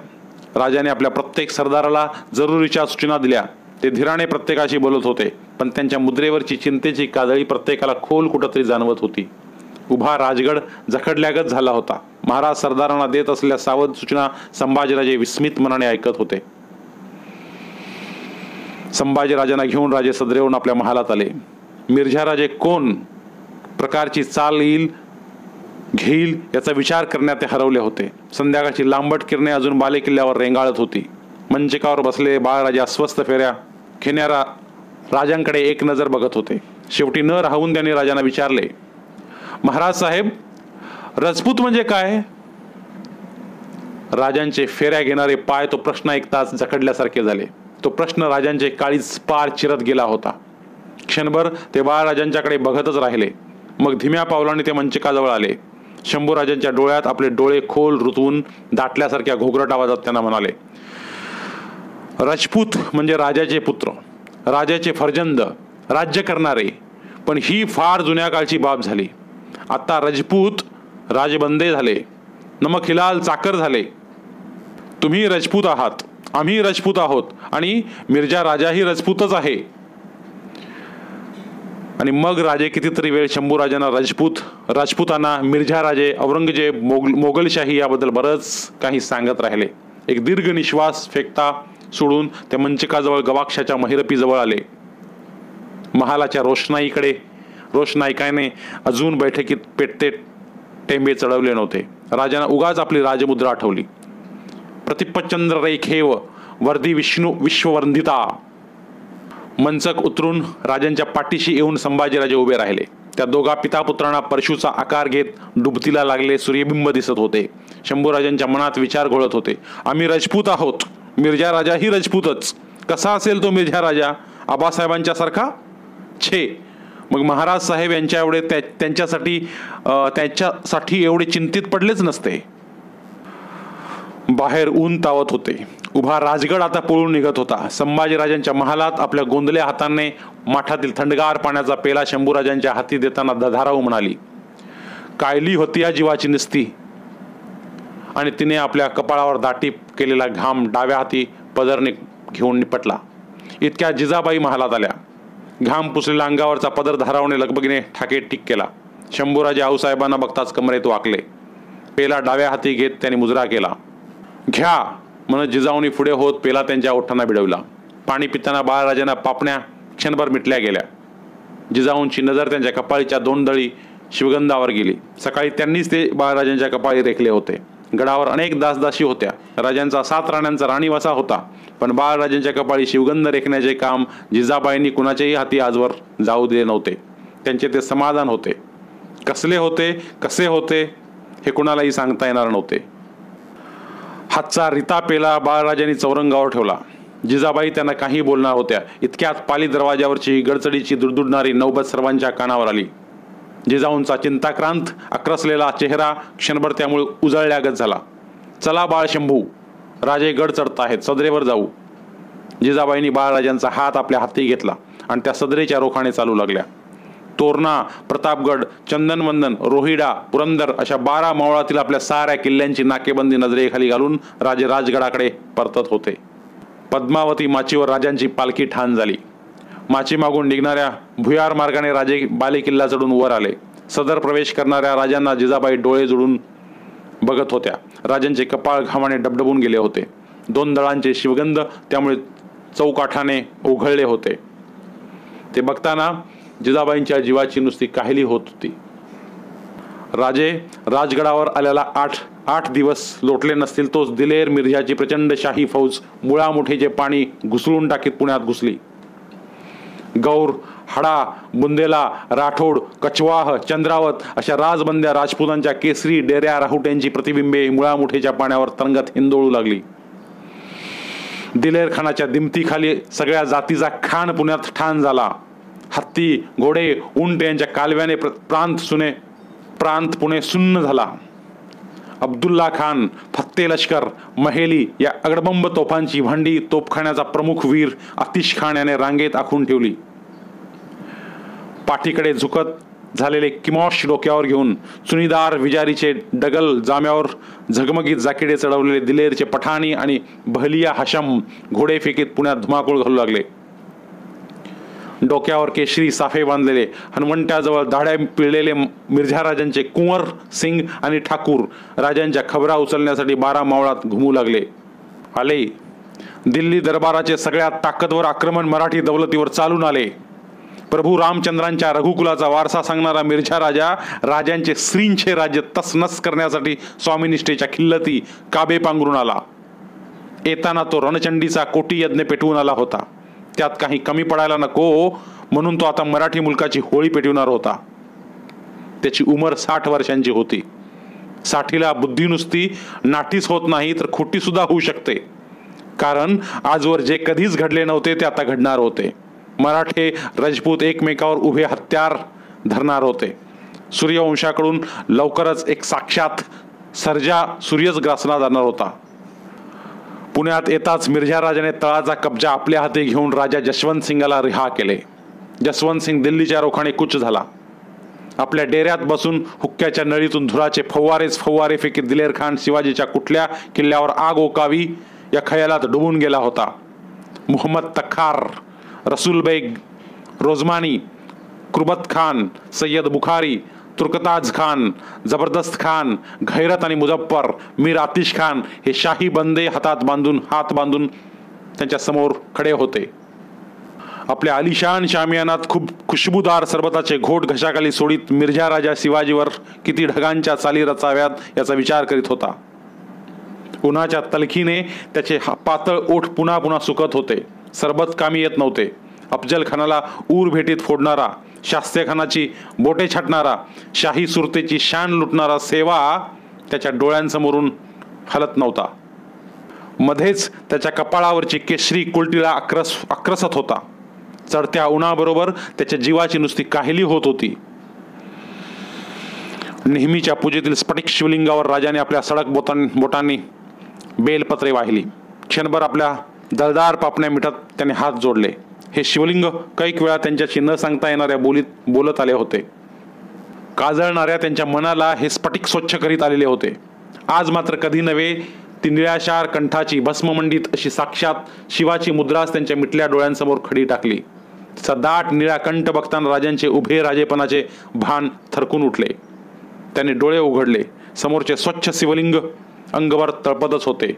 राजाने आपल्या प्रत्येक सरदाराला जरुरीच्या सूचना दिल्या. ते धीराने प्रत्येकाशी बोलत होते, पण त्यांच्या मुद्रेवरची चिंतेची काजळी प्रत्येकाला खोल कुठंतरी जाणवत होती. उभा राजगड जखडल्यागत झाला होता. महाराज सरदारांना देत असलेल्या सावध सूचना संभाजीराजे विस्मित मनाने ऐकत होते. संभाजीराजांना घेऊन राजे सदरेवरून आपल्या महालात आले. मिर्झा राजे कोण प्रकारची चाल घेईल याचा विचार करण्यात ते हरवले होते. संध्याकाळची लांबट किरणे अजून बाले किल्ल्यावर रेंगाळत होती. मंचकावर बसलेले बाळराजे अस्वस्थ फेऱ्या घेणाऱ्या राजांकडे एक नजर बघत होते. शेवटी न राहून त्यांनी राजांना विचारले, महाराज साहेब, राजपूत म्हणजे काय? राजांचे फेऱ्या घेणारे पाय तो प्रश्न ऐकताच जखडल्यासारखे झाले. तो प्रश्न राजांचे काळीज पार चिरत गेला होता. क्षणभर ते बाळराजांच्याकडे बघतच राहिले. मग धीम्या पावलाने ते मंचकाजवळ आले. शंभूराजांच्या डोळ्यात आपले डोळे खोल रुतवून दाटल्यासारख्या घोगरट आवाजात त्यांना म्हणाले, राजपूत म्हणजे राजाचे पुत्र, राजाचे फर्जंद, राज्य करणारे. पण ही फार जुन्या काळची बाब झाली. आता राजपूत राजबंदे झाले, नमक-हिलाल चाकर झाले. तुम्ही राजपूत आहात, आम्ही राजपूत आहोत आणि मिर्झा राजाही राजपूतच आहे. आणि मग राजे कितीतरी वेळ शंभूराजांना राजपूतांना, मिर्झा राजे, औरंगजेब, मोगलशाही याबद्दल बरंच काही सांगत राहिले. एक दीर्घ निश्वास फेकता सोडून ते मंचकाजवळ गवाक्षाच्या महिरपीजवळ आले. महालाच्या रोषनाईकाने अजून बैठकीत पेटते टेंबे चढवले नव्हते. राजांना उगाच आपली राजमुद्रा आठवली. प्रतिपचंद्र रेखेव वर्धी विश्ववंदिता. मंचक उतरून राजांच्या पाठीशी येऊन संभाजीराजे उभे राहिले. त्या दोघा पितापुत्रांना परशूचा आकार घेत डुबतीला लागले सूर्यबिंब दिसत होते. शंभूराजांच्या मनात विचार घोळत होते, आम्ही राजपूत आहोत, मिर्झा राजा ही राजपूतच. कसा असेल तो मिर्झा राजा? आबासाहेबांच्या सारखा? छे, मग महाराज साहेब यांच्या एवढे त्याच्यासाठी एवढे चिंतित पडलेच नसते. बाहेर ऊन तावत होते. उभा राजगड आता पळून निघत होता. संभाजीराजांच्या महालात आपल्या गोंदल्या हाताने माठातील थंडगार पाण्याचा पेला शंभूराजांच्या हाती देताना दधाराऊ म्हणाली, कायली होती या जीवाची निस्ती. आणि तिने आपल्या कपाळावर दाटी केलेला घाम डाव्या हाती पदरने घेऊन निपटला. इतक्या जिजाबाई महालात आल्या. घाम पुसलेल्या अंगावरचा पदर धारावणे लगबगीने ठाके टिक केला. शंभूराजे आऊसाहेबांना बघताच कमरेत वाकले. पेला डाव्या हाती घेत त्यांनी मुजरा केला. घ्या म्हणत जिजाऊनी पुढे होत पेला त्यांच्या ओठांना भिडवला. पाणी पिताना बाळराजांना पापण्या क्षणभर मिटल्या गेल्या. जिजाऊंची नजर त्यांच्या कपाळीच्या 2 दळी शिवगंधावर गेली. सकाळी त्यांनीच ते बाळराजांच्या कपाळी रेखले होते. गडावर अनेक दासदासी होत्या. राजांचा 7 राण्यांचा राणीवासा होता. पण बाळराजांच्या कपाळी शिवगंध रेखण्याचे काम जिजाबाईंनी कुणाच्याही हाती आजवर जाऊ दिले नव्हते. त्यांचे ते समाधान होते. कसले होते, कसे होते हे कुणालाही सांगता येणार नव्हते. हातचा रिता पेला बाळराजांनी चौरंगावर ठेवला. जिजाबाई त्यांना काही बोलणार होत्या. इतक्यात पाली दरवाजावरची गडचडीची दुडदुडणारी नौबत सर्वांच्या कानावर आली. जिजाऊंचा चिंताक्रांत आक्रसलेला चेहरा क्षणभर त्यामुळे उजळल्यागत झाला. चला बाळ शंभू, राजे गड चढताहेत, सदरेवर जाऊ. जिजाबाईंनी बाळराजांचा हात आपल्या हाती घेतला आणि त्या सदरेच्या रोखाने चालू लागल्या. तोरणा, प्रतापगड, चंदनवंदन, रोहिडा, पुरंदर अशा 12 मावळातील आपल्या साऱ्या किल्ल्यांची नाकेबंदी नजरेखाली घालून राजे राजगडाकडे परतत होते. पद्मावती माचीवर राजांची पालखी ठाण झाली. माची मागून निघणाऱ्या भुयार मार्गाने राजे बाले किल्ला चढून वर आले. सदर प्रवेश करणाऱ्या राजांना जिजाबाई डोळे जोडून बघत होत्या. राजांचे कपाळ घामाने डबडबून गेले होते. 2 दळांचे शिवगंध त्यामुळे चौकाठाने उघळले होते. ते बघताना जिजाबाईंच्या जीवाची नुसती काहिली होत होती. राजे राजगडावर आल्याला 8 दिवस लोटले नसतील तोच दिलेर मिर्झाची प्रचंड शाही फौज मुळामुठीचे पाणी घुसळून टाकीत पुण्यात घुसली. गौर, हडा, बुंदेला, राठोड, कचवाह, चंद्रावत अशा राजबंद्या राजपुतांच्या केसरी डेऱ्या राहुट्यांची प्रतिबिंबे मुळामुठीच्या पाण्यावर तरंगत हिंदोळू लागली. दिलेर खानाच्या दिमतीखाली सगळ्या जातीचा खान पुण्यात ठाण झाला. हत्ती, घोडे, उंट यांच्या कालव्याने प्रांत पुणे सुन्न झाला. अब्दुल्ला खान, फत्ते लष्कर, महेली या अगडबंब तोफांची भांडी तोफखान्याचा प्रमुख वीर आतिश खान याने रांगेत आखून ठेवली. पाठीकडे झुकत झालेले किमॉश डोक्यावर घेऊन चुनीदार विजारीचे डगल जाम्यावर झगमगीत जाकिडे चढवलेले दिलेरचे पठाणी आणि बहलिया हशम घोडे फेकीत पुण्यात धुमाकूळ घालू लागले. डोक्यावर केशरी साफे बांधलेले हनुमंट्याजवळ दाढ्या पिळलेले मिर्झा राजांचे कुंवर, सिंग आणि ठाकूर राजांच्या खबरा उचलण्यासाठी 12 मावळात घुमू लागले. आले. दिल्ली दरबाराचे सगळ्यात ताकदवर आक्रमण मराठी दौलतीवर चालून आले. प्रभू रामचंद्रांच्या रघुकुलाचा वारसा सांगणारा मिर्झा राजा राजांचे श्रींचे राज्य तसनस करण्यासाठी स्वामीनिष्ठेच्या खिल्लती काबे पांघरून आला. येताना तो रणचंडीचा कोटी यज्ञ पेटवून आला होता. त्यात काही कमी पडायला नको म्हणून तो आता मराठी मुलकाची होळी पेटविणार होता. त्याची उमर 60 वर्षांची होती. 60ला बुद्धी नुसती नाटीच होत नाही तर खोटी सुद्धा होऊ शकते. कारण आजवर जे कधीच घडले नव्हते ते आता घडणार होते. मराठे राजपूत एकमेकावर उभे हत्यार धरणार होते. सूर्यवंशाकडून लवकरच एक साक्षात सर्जा सूर्यच ग्रासला जाणार होता. पुण्यात येताच मिर्झा राजाने तळाचा कब्जा आपल्या हाती घेऊन राजा जसवंत सिंगाला रिहा केले. जसवंत सिंग दिल्लीच्या रोखाने कूच झाला. आपल्या डेऱ्यात बसून हुक्क्याच्या नळीतून धुराचे फव्वारे फेकीत दिलेर खान शिवाजीच्या कुठल्या किल्ल्यावर आग ओकावी या खयालात डुबून गेला होता. मुहम्मद तखार, रसूल बेग, रोजमानी, कुर्बत खान, सय्यद बुखारी, तुर्कताज खान, जबरदस्त खान, गैरत आणि मुझफ्फर, मीर आतिश खान हे शाही बंदे हात बांधून त्यांच्या समोर खडे होते. आपल्या आलिशान शामियानात खूप खुशबूदार सरबताचे घोट घशाखाली सोडीत मिर्झा राजा शिवाजीवर किती ढगांच्या चाली रचाव्यात याचा विचार करीत होता. उन्हाच्या तलखीने त्याचे पातळ ओठ पुन्हा पुन्हा सुकत होते. सरबत कामी येत नव्हते. अफजल खानाला ऊर भेटीत फोडणारा, शास्त्रीय खानाची बोटे छाटणारा, शाही सुरतेची शान लुटणारा सेवा त्याच्या डोळ्यांसमोरून हलत नव्हता. मध्येच त्याच्या कपाळावरची केशरी कुलटीला आक्रसत होता. चढत्या उन्हाबरोबर त्याच्या जीवाची नुसती काहिली होत होती. नेहमीच्या पूजेतील स्फटिक शिवलिंगावर राजाने आपल्या सडक बोटांनी बेलपत्रे वाहिली. क्षणभर आपल्या दळदार पापण्या मिठत त्याने हात जोडले. हे शिवलिंग कैक वेळा त्यांच्याशी न सांगता येणाऱ्या बोलीत बोलत आले होते. काजळणाऱ्या त्यांच्या मनाला हे स्फटिक स्वच्छ करीत आलेले होते. आज मात्र कधी नव्हे ती निळाशार कंठाची भस्ममंडित अशी साक्षात शिवाची मुद्राच त्यांच्या मिटल्या डोळ्यांसमोर खडी टाकली. तिचा दाट निळा कंठ बघताना राजांचे उभे राजेपणाचे भान थरकून उठले. त्यांनी डोळे उघडले. समोरचे स्वच्छ शिवलिंग अंगभर तळपतच होते.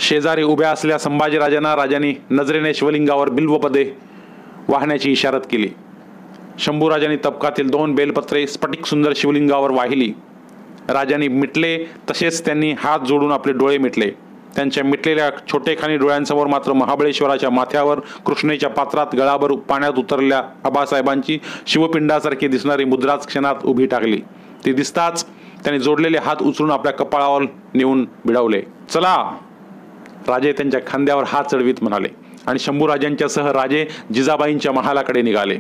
शेजारी उभ्या असलेल्या संभाजीराजांना राजांनी नजरेने शिवलिंगावर बिल्वपदे वाहण्याची इशारत केली. शंभूराजांनी तबकातील 2 बेलपत्रे स्फटिक सुंदर शिवलिंगावर वाहिली. राजांनी मिटले तसेच त्यांनी हात जोडून आपले डोळे मिटले. त्यांच्या मिटलेल्या छोटेखानी डोळ्यांसमोर मात्र महाबळेश्वराच्या माथ्यावर कृष्णेच्या पात्रात गळाभर पाण्यात उतरलेल्या आबासाहेबांची शिवपिंडासारखी दिसणारी मुद्राच क्षणात उभी टाकली. ती दिसताच त्यांनी जोडलेले हात उचलून आपल्या कपाळावर नेऊन भिडवले. चला, राजे त्यांच्या खांद्यावर हात चढवीत म्हणाले. आणि शंभूराजांच्या सह राजे जिजाबाईंच्या महालाकडे निघाले.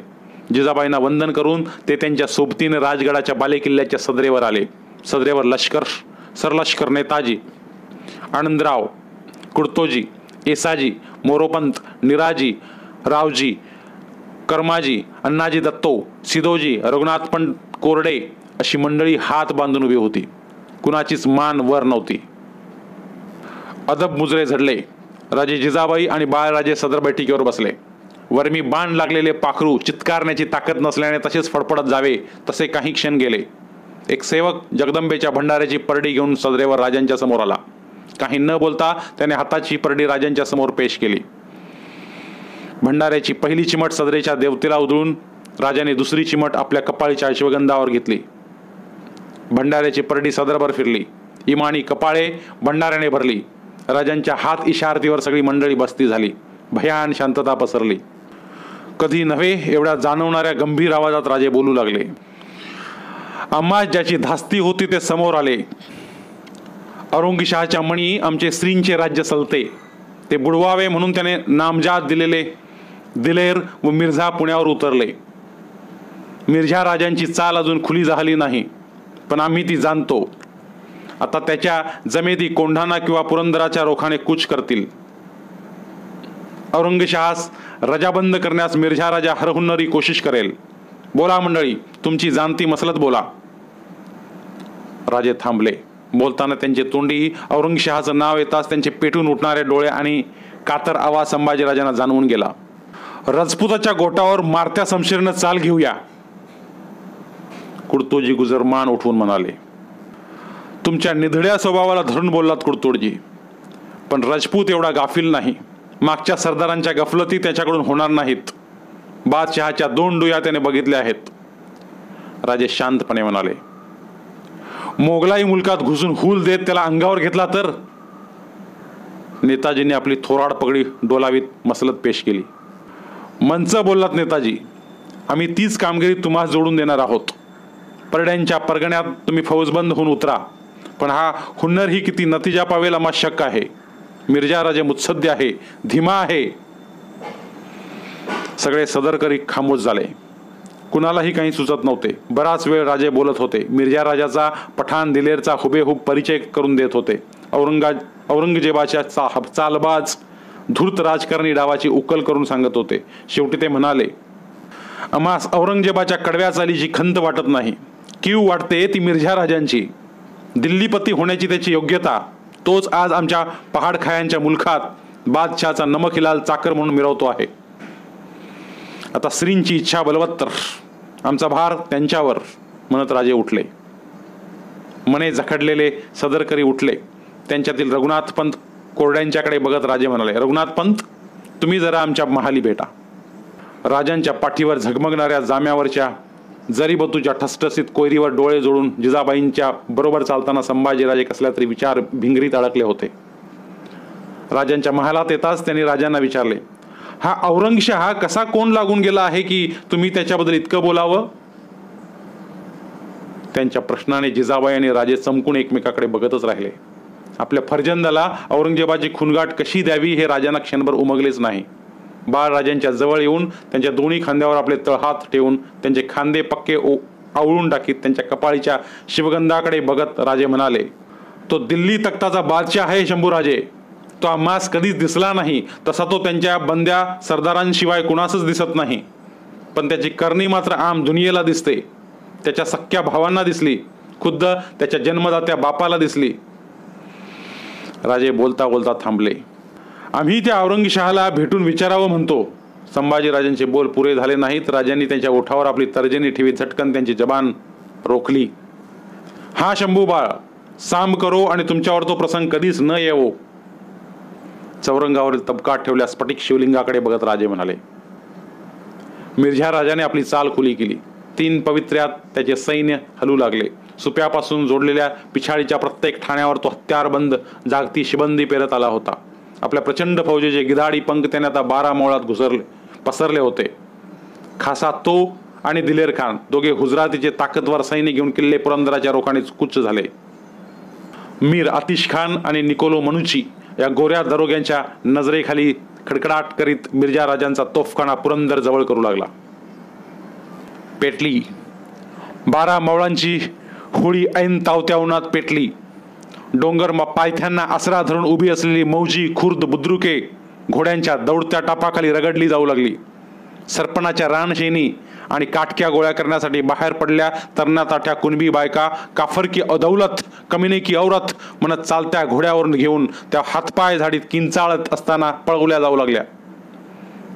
जिजाबाईंना वंदन करून ते त्यांच्या सोबतीने राजगडाच्या बालेकिल्ल्याच्या सदरेवर आले. सदरेवर लष्कर, सरलष्कर नेताजी, आनंदराव, कुडतोजी, येसाजी, मोरोपंत, निराजी, रावजी, कर्माजी, अण्णाजी दत्तो, सिदोजी, रघुनाथपंत कोरडे अशी मंडळी हात बांधून उभी होती. कुणाचीच मान वर नव्हती. अदब मुजरे झडले. राजे जिजाबाई आणि बाळराजे सदर बैठकीवर बसले. वरमी बाण लागलेले पाखरू चित्कारण्याची ताकद नसल्याने तसेच फडफडत जावे तसे काही क्षण गेले. एक सेवक जगदंबेच्या भंडाऱ्याची परडी घेऊन सदरेवर राजांच्या समोर आला. काही न बोलता त्याने हाताची परडी राजांच्या समोर पेश केली. भंडाऱ्याची पहिली चिमट सदरेच्या देवतेला उधळून राजाने दुसरी चिमट आपल्या कपाळीच्या अश्वगंधावर घेतली. भंडाऱ्याची परडी सदरभर फिरली. इमानी कपाळे भंडाऱ्याने भरली. राजांच्या हात इशारतीवर सगळी मंडळी बसती झाली. भयान शांतता पसरली. कधी नव्हे एवढ्या जाणवणाऱ्या गंभीर आवाजात राजे बोलू लागले. आम्हास ज्याची धास्ती होती ते समोर आले. औरंगशाहच्या मणी आमचे श्रींचे राज्य सलते. ते बुडवावे म्हणून त्याने नामजाद दिलेले दिलेर व मिर्झा पुण्यावर उतरले. मिर्झा राजांची चाल अजून खुली झाली नाही, पण आम्ही ती जाणतो. आता त्याच्या जमेदी कोंढाणा किंवा पुरंदराच्या रोखाने कूच करतील. औरंगशाहास रजाबंद करण्यास मिर्झा राजा हरहुन्नरी कोशिश करेल. बोला मंडळी, तुमची जाणती मसलत बोला. राजे थांबले. बोलताना त्यांचे तोंडी औरंगशाहाचं नाव येताच त्यांचे पेटून उठणारे डोळे आणि कातर आवाज संभाजीराजांना जाणवून गेला. राजपुताच्या गोटावर मारत्या शमशीरनं चाल घेऊया. कुडतोजी गुजर मान उठवून म्हणाले. तुमच्या निधड्या स्वभावाला धरून बोललात कुडतोडजी, पण राजपूत एवढा गाफील नाही. मागच्या सरदारांच्या गफलती त्याच्याकडून होणार नाहीत. बादशहाच्या 2 डोया त्याने बघितल्या आहेत. राजे शांतपणे म्हणाले. मोगलाई मुलकात घुसून हुल देत त्याला अंगावर घेतला तर? नेताजींनी आपली थोराड पगडी डोलावीत मसलत पेश केली. मंच बोललात नेताजी, आम्ही तीच कामगिरी तुम्हाला जोडून देणार आहोत. परड्यांच्या परगण्यात तुम्ही फौजबंद होऊन उतरा, पण हा हुन्नर ही किती नतीजा पावेल आम्हाला शक आहे. मिर्झा राजे मुत्सद्य आहे, धीमा आहे. सगळे सदरकरी खामोश झाले. कुणालाही काही सुचत नव्हते. बराच वेळ राजे बोलत होते. मिर्झा राजाचा पठाण दिलेरचा हुबेहूब परिचय करून देत होते. औरंगजेबाच्या चालबाज धूर्त राजकारणी डावाची उकल करून सांगत होते. शेवटी ते म्हणाले, आम्हास औरंगजेबाच्या कडव्या चालीची खंत वाटत नाही. कीव वाटते ती मिर्झा राजांची. दिल्लीपती होण्याची त्याची योग्यता. तोच आज आमच्या पहाडखायांच्या मुलखात बादशहाचा नमखिलाल चाकर म्हणून मिरवतो आहे. आता श्रींची इच्छा बलवत्तर, आमचा भार त्यांच्यावर, म्हणत राजे उठले. मने जखडलेले सदरकरी उठले. त्यांच्यातील रघुनाथपंत कोरड्यांच्याकडे बघत राजे म्हणाले, रघुनाथपंत, तुम्ही जरा आमच्या महाली भेटा. राजांच्या पाठीवर झगमगणाऱ्या जाम्यावरच्या जरीबतूच्या ठसठसीत कोयरीवर डोळे जोडून जिजाबाईंच्या बरोबर चालताना संभाजीराजे कसल्या तरी विचार भिंगरीत अडकले होते. राजांच्या महालात येताच त्यांनी राजांना विचारले, हा औरंगशाह कसा कोण लागून गेला आहे की तुम्ही त्याच्याबद्दल इतकं बोलावं? त्यांच्या प्रश्नाने जिजाबाई आणि राजे चमकून एकमेकाकडे बघतच राहिले. आपल्या फर्जंदाला औरंगजेबाची खुणगाठ कशी द्यावी हे राजांना क्षणभर उमगलेच नाही. बाळराजांच्या जवळ येऊन त्यांच्या दोन्ही खांद्यावर आपले तळहात ठेवून त्यांचे खांदे पक्के आवळून टाकीत त्यांच्या कपाळीच्या शिवगंधाकडे बघत राजे म्हणाले, तो दिल्ली तख्ताचा बादशाह आहे शंभूराजे. तो आम्हास कधीच दिसला नाही. तसा तो त्यांच्या बंद्या सरदारांशिवाय कुणासच दिसत नाही. पण त्याची करणी मात्र आम दुनियेला दिसते. त्याच्या सख्या भावांना दिसली, खुद्द त्याच्या जन्मदात्या बापाला दिसली. राजे बोलता बोलता थांबले. आम्ही त्या औरंगशाहाला भेटून विचारावं म्हणतो. संभाजीराजांचे बोल पुरे झाले नाहीत. राजांनी त्यांच्या ओठावर आपली तर्जनी ठेवी झटकन त्यांची जबान रोखली. हा शंभू बाळ, सांब करो आणि तुमच्यावर तो प्रसंग कधीच न येवो. चौरंगावरील तबकात ठेवल्या स्फटिक शिवलिंगाकडे बघत राजे म्हणाले. मिर्झा राजाने आपली चाल खुली केली. 3 पवित्र्यात त्याचे सैन्य हलू लागले. सुप्यापासून जोडलेल्या पिछाडीच्या प्रत्येक ठाण्यावर तो हत्यारबंद जागती शिबंदी पेरत आला होता. आपल्या प्रचंड फौजेचे गिधाडी पंख त्याने आता 12 मोळात पसरले होते. खासा तो आणि दिलेर खान दोघे गुजरातीचे ताकदवर सैन्य घेऊन किल्ले पुरंदराच्या रोखाने कूच झाले. मीर आतिश खान आणि निकोलो मनुची या गोऱ्या दरोग्यांच्या नजरेखाली खडखडाट करीत मिर्झा राजांचा तोफखाना पुरंदर जवळ करू लागला. पेटली. 12 मावळांची होळी ऐन तावत्या उन्हात पेटली. डोंगर पायथ्यांना आसरा धरून उभी असलेली मौजी खुर्द बुद्रुके घोड्यांच्या दौडत्या टापाखाली रगडली जाऊ लागली. सरपणाच्या रानशेनी आणि काटक्या गोळ्या करण्यासाठी बाहेर पडल्या तरण्या ताठ्या कुणबी बायका काफर की अदौलत कमीने की औरत म्हणत चालत्या घोड्यावरून घेऊन त्या हातपाय झाडीत किंचाळत असताना पळवल्या जाऊ लागल्या.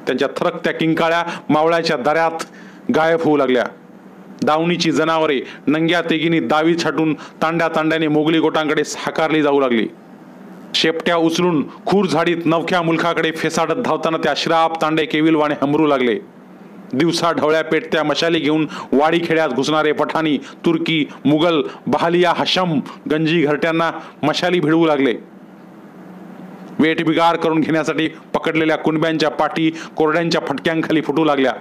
त्यांच्या थरकत्या किंकाळ्या मावळ्याच्या दऱ्यात गायब होऊ लागल्या. दावणीची जनावरे नंग्या तेगीनी दावी छाटून तांड्या तांड्याने मोगली गोटांकडे साकारली जाऊ लागली. शेपट्या उचलून खूर झाडीत नवख्या मुलखाकडे फेसाडत धावताना त्या श्राप तांडे केविलवाने हमरू लागले. दिवसा ढवळ्या पेटत्या मशाली घेऊन वाडी खेड्यात घुसणारे पठाणी, तुर्की, मुघल, बहालिया, हशम गंजी घरट्यांना मशाली भिडवू लागले. वेठ बिगार करून घेण्यासाठी पकडलेल्या कुणब्यांच्या पाठी कोरड्यांच्या फटक्यांखाली फुटू लागल्या.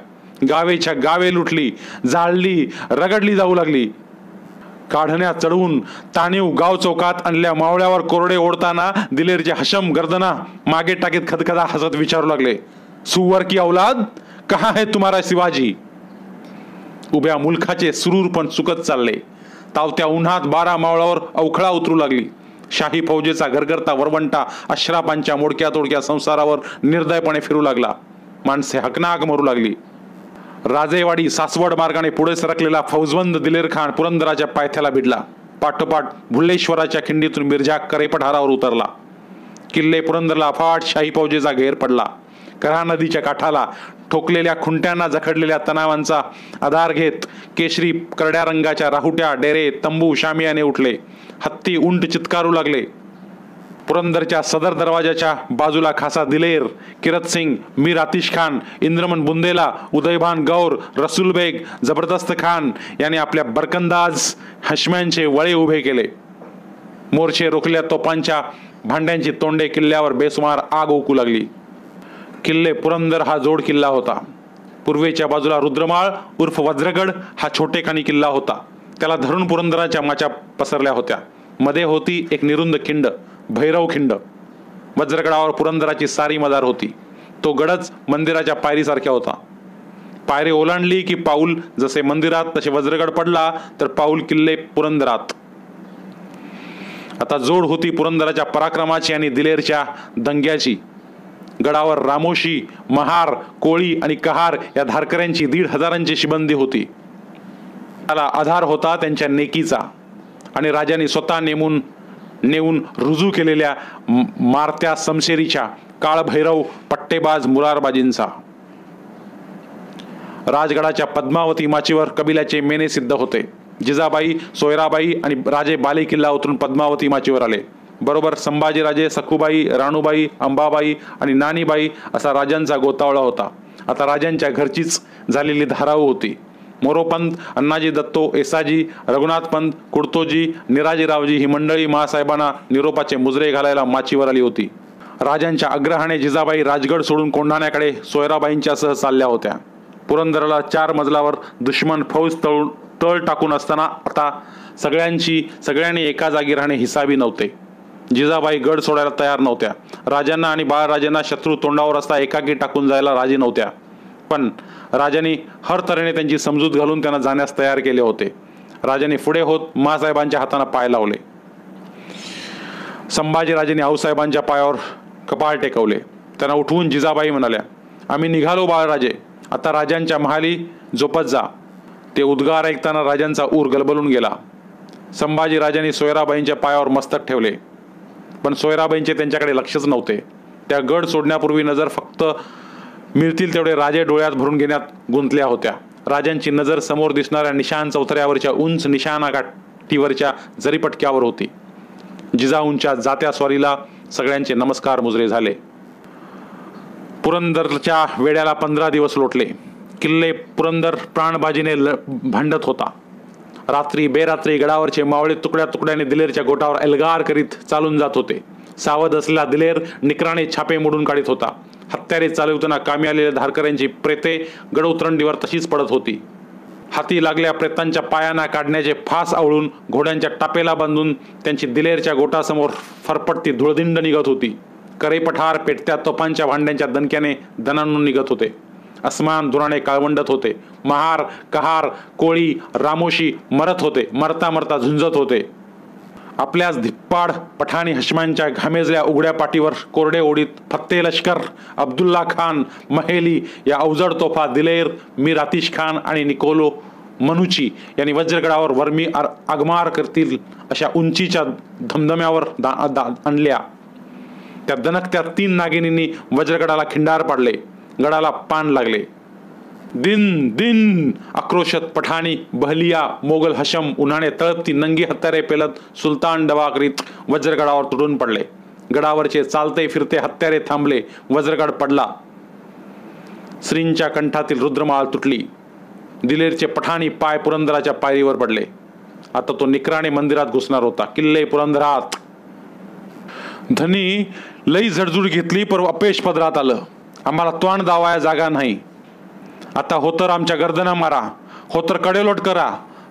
गावेच्या गावे लुटली, जाळली, रगडली जाऊ लागली. काढण्या चढवून ताणीव गाव चौकात आणल्या मावळ्यावर कोरडे ओढताना दिलेरचे हशम गर्दना मागे टाकीत खदखदा हसत विचारू लागले, सुवर की औलाद, कहा है तुम्हारा शिवाजी. उभ्या मुलखाचे सुरूर पण चुकत चालले. तावत्या उन्हात 12 मावळावर अवखळा उतरू लागली. शाही फौजेचा गरगरता वरवंटा अश्रापांच्या मोडक्या तोडक्या संसारावर निर्दयपणे फिरू लागला. माणसे हकनाक मरू लागली. राजेवाडी सासवड मार्गाने पुढे सरकलेला फौजवंद दिलेर खान पुरंदराच्या पायथ्याला भिडला. पाठोपाठ भुल्लेश्वराच्या खिंडीतून मिर्झा करेपठारावर उतरला. किल्ले पुरंदरला अफाट शाही फौजेचा घेर पडला. कऱ्हा नदीच्या काठाला ठोकलेल्या खुंट्यांना जखडलेल्या तणावांचा आधार घेत केशरी करड्या रंगाच्या राहुट्या, डेरे, तंबू, शामियाने उठले. हत्ती उंट चित्कारू लागले. पुरंदरच्या सदर दरवाजाच्या बाजूला खासा दिलेर, किरतसिंग, मीर आतिश खान, इंद्रमन बुंदेला, उदयभान गौर, रसूल बेग, जबरदस्त खान यांनी आपल्या बरकंदाज हशम्यांचे वळे उभे केले. मोर्चे रोखल्या तोफांच्या भांड्यांची तोंडे किल्ल्यावर बेसुमार आग ओकू लागली. किल्ले पुरंदर हा जोड किल्ला होता. पूर्वेच्या बाजूला रुद्रमाळ उर्फ वज्रगड हा छोटेखानी किल्ला होता. त्याला धरून पुरंदराच्या माच्या पसरल्या होत्या. मध्ये होती एक निरुंद खिंड, भैरव खिंड. वज्रगडावर पुरंदराची सारी मदार होती. तो गडच मंदिराच्या पायरीसारख्या होता. पायरी ओलांडली की पाऊल जसे मंदिरात तसे वज्रगड पडला तर पाऊल किल्ले पुरंदरात. आता जोड होती पुरंदराच्या पराक्रमाची आणि दिलेरच्या दंग्याची. गडावर रामोशी, महार, कोळी आणि कहार या धारकऱ्यांची 1,500 शिबंदी होती. त्याला आधार होता त्यांच्या नेकीचा आणि राजांनी स्वतः नेऊन रुजू केलेल्या मारत्या समशेरीच्या काळभैरव पट्टेबाज मुरारबाजींचा. राजगडाच्या पद्मावती माचीवर कबिल्याचे मेने सिद्ध होते. जिजाबाई, सोयराबाई आणि राजे बाले किल्ला उतरून पद्मावती माचीवर आले. बरोबर संभाजीराजे, सखुबाई, राणूबाई, अंबाबाई आणि नानीबाई असा राजांचा गोतावळा होता. आता राजांच्या घरचीच झालेली धाराऊ होती. मोरोपंत, अण्णाजी दत्तो, येसाजी, रघुनाथपंत, कुडतोजी, निराजीरावजी ही मंडळी महासाहेबांना निरोपाचे मुजरे घालायला माचीवर आली होती. राजांच्या आग्रहाने जिजाबाई राजगड सोडून कोंढाण्याकडे सोयराबाईंच्या सह चालल्या होत्या. पुरंदराला 4 मजलावर दुश्मन फौज तळ टाकून असताना आता सगळ्यांनी एका जागी राहणे हिसाबी नव्हते. जिजाबाई गड सोडायला तयार नव्हत्या. राजांना आणि बाळराजांना शत्रू तोंडावर असता एकाकी टाकून जायला राजी नव्हत्या. पण राजांनी हर तऱ्हेने त्यांची समजूत घालून त्यांना जाण्यास तयार केले होते. राजांनी पुढे होत मासाहेबांच्या हाताने पाय लावले. संभाजीराजांनी आऊसाहेबांच्या पायावर कपाळ टेकवले. त्यांना उठवून जिजाबाई म्हणाल्या, आम्ही निघालो बाळराजे, आता राजांच्या महाली झोपत जा. ते उद्गार ऐकताना राजांचा ऊर गलबलून गेला. संभाजीराजांनी सोयराबाईंच्या पायावर मस्तक ठेवले. पण सोयराबाईंचे त्यांच्याकडे लक्षच नव्हते. त्या गड सोडण्यापूर्वी नजर फक्त मिळतील तेवढे राजे डोळ्यात भरून घेण्यात गुंतल्या होत्या. राजांची नजर समोर दिसणाऱ्या निशाण चौथऱ्यावरच्या उंच निशाणा काठीवरच्या जरीपटक्यावर होती. जिजाऊंच्या जात्या स्वारीला सगळ्यांचे नमस्कार मुजरे झाले. पुरंदरच्या वेड्याला 15 दिवस लोटले. किल्ले पुरंदर प्राणबाजीने भांडत होता. रात्री बेरात्री गडावरचे मावळे तुकड्या तुकड्याने दिलेरच्या गोटावर एल्गार करीत चालून जात होते. सावध असलेला दिलेर निकराने छापे मोडून काढीत होता. हत्यारे चालवताना कामी आलेल्या धारकऱ्यांची प्रेते गड उतरंडीवर तशीच पडत होती. हाती लागल्या प्रेतांच्या पायांना काढण्याचे फास आवळून घोड्यांच्या टापेला बांधून त्यांची दिलेरच्या गोटासमोर फरफटती धुळदिंड निघत होती. करेपठार पेटत्या तोफांच्या भांड्यांच्या दणक्याने दणाणून निघत होते. अस्मान धुराणे काळवंडत होते. महार, कहार, कोळी, रामोशी मरत होते. मरता मरता झुंजत होते. आपल्याच धिप्पाड पठाणी हशमांच्या घामेजल्या उघड्या पाठीवर कोरडे ओढीत फत्ते लष्कर, अब्दुल्ला खान, महेली या अवजड तोफा दिलेर, मीर आतिश खान आणि निकोलो मनुची यांनी वज्रगडावर वर्मी आगमार करतील अशा उंचीच्या धमधम्यावर आणल्या. त्या दणकत्या 3 नागिनींनी वज्रगडाला खिंडार पाडले. गडाला पान लागले. दिन दिन आक्रोशत पठाणी, बहलिया, मोगल हशम उन्हाने तळपती नंगी हत्यारे पेलत सुलतान डवा करीत वज्रगडावर तुडून पडले. गडावरचे चालते फिरते हत्यारे थांबले. वज्रगड पडला. श्रींच्या कंठातील रुद्रमाळ तुटली. दिलेरचे पठाणी पाय पुरंदराच्या पायरीवर पडले. आता तो निकराने मंदिरात घुसणार होता. किल्ले पुरंदरात. धनी लई झडझुड घेतली पर अपयश पदरात आलं. आम्हाला तोंड दावाया जागा नाही. आता होतर आमच्या गर्दना मारा, होतर कडेलोट करा,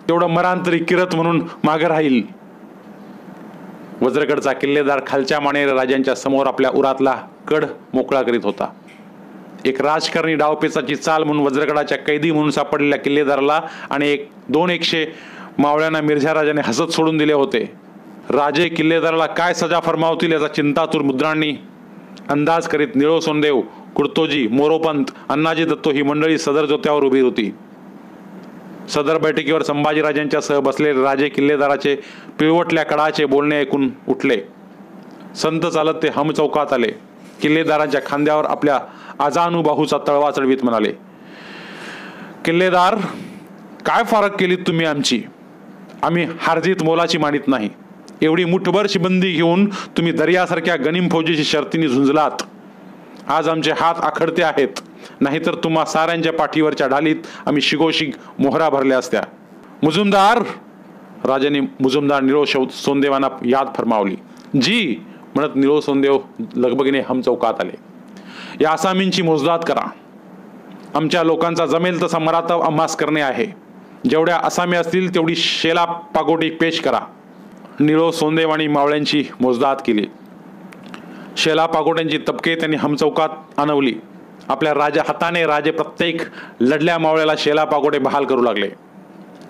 तेवढं मरांतरी किरत म्हणून मागे राहील. वज्रगडचा किल्लेदार खालच्या मानेर राजांच्या समोर आपल्या उरातला कड मोकळा करीत होता. एक राजकारणी डावपेचाची चाल म्हणून वज्रगडाच्या कैदी म्हणून सापडलेल्या किल्लेदाराला आणि 200 मावळ्यांना मिर्झा राजाने हसत सोडून दिले होते. राजे किल्लेदाराला काय सजा फरमावतील याचा चिंतातूर मुद्रांनी अंदाज करीत निळो सोनदेव, कुर्तोजी, मोरोपंत, अण्णाजी दत्तो ही मंडळी सदर जोत्यावर उभी होती. सदर बैठकीवर संभाजीराजांच्या सह बसलेले राजे किल्लेदाराचे पिळवटल्या कडाचे बोलणे ऐकून उठले. संत चालत ते हम चौकात आले. किल्लेदारांच्या खांद्यावर आपल्या आजानुबाहूचा तळवा चढवीत म्हणाले, किल्लेदार, काय फरक केलीत तुम्ही आमची? आम्ही हारजीत मोलाची मानित नाही. एवढी मुठभर शिबंदी घेऊन तुम्ही दर्यासारख्या गनिम फौजीची शर्तीने झुंजलात. आज आमचे हात आखडते आहेत, नाहीतर तुम्हा साऱ्यांच्या पाठीवरच्या डालीत आम्ही शिगोशिग मोहरा भरल्या असत्या. मुजुमदार, राजाने मुजुमदार निळो सोनदेवांना याद फरमावली. जी म्हणत निळो सोनदेव लगबगीने हम चौकात आले. या आसामींची मोजदाद करा. आमच्या लोकांचा जमेल तसा मरातब आम्हास करणे आहे. जेवढ्या आसामी असतील तेवढी शेला पागोटी पेश करा. निळो सोनदेवानी मावळ्यांची मोजदाद केली. शेला पागोट्यांची तबके त्यांनी हमचौकात आणवली. आपल्या हाताने राजे प्रत्येक लढल्या मावळ्याला शेला पागोटे बहाल करू लागले.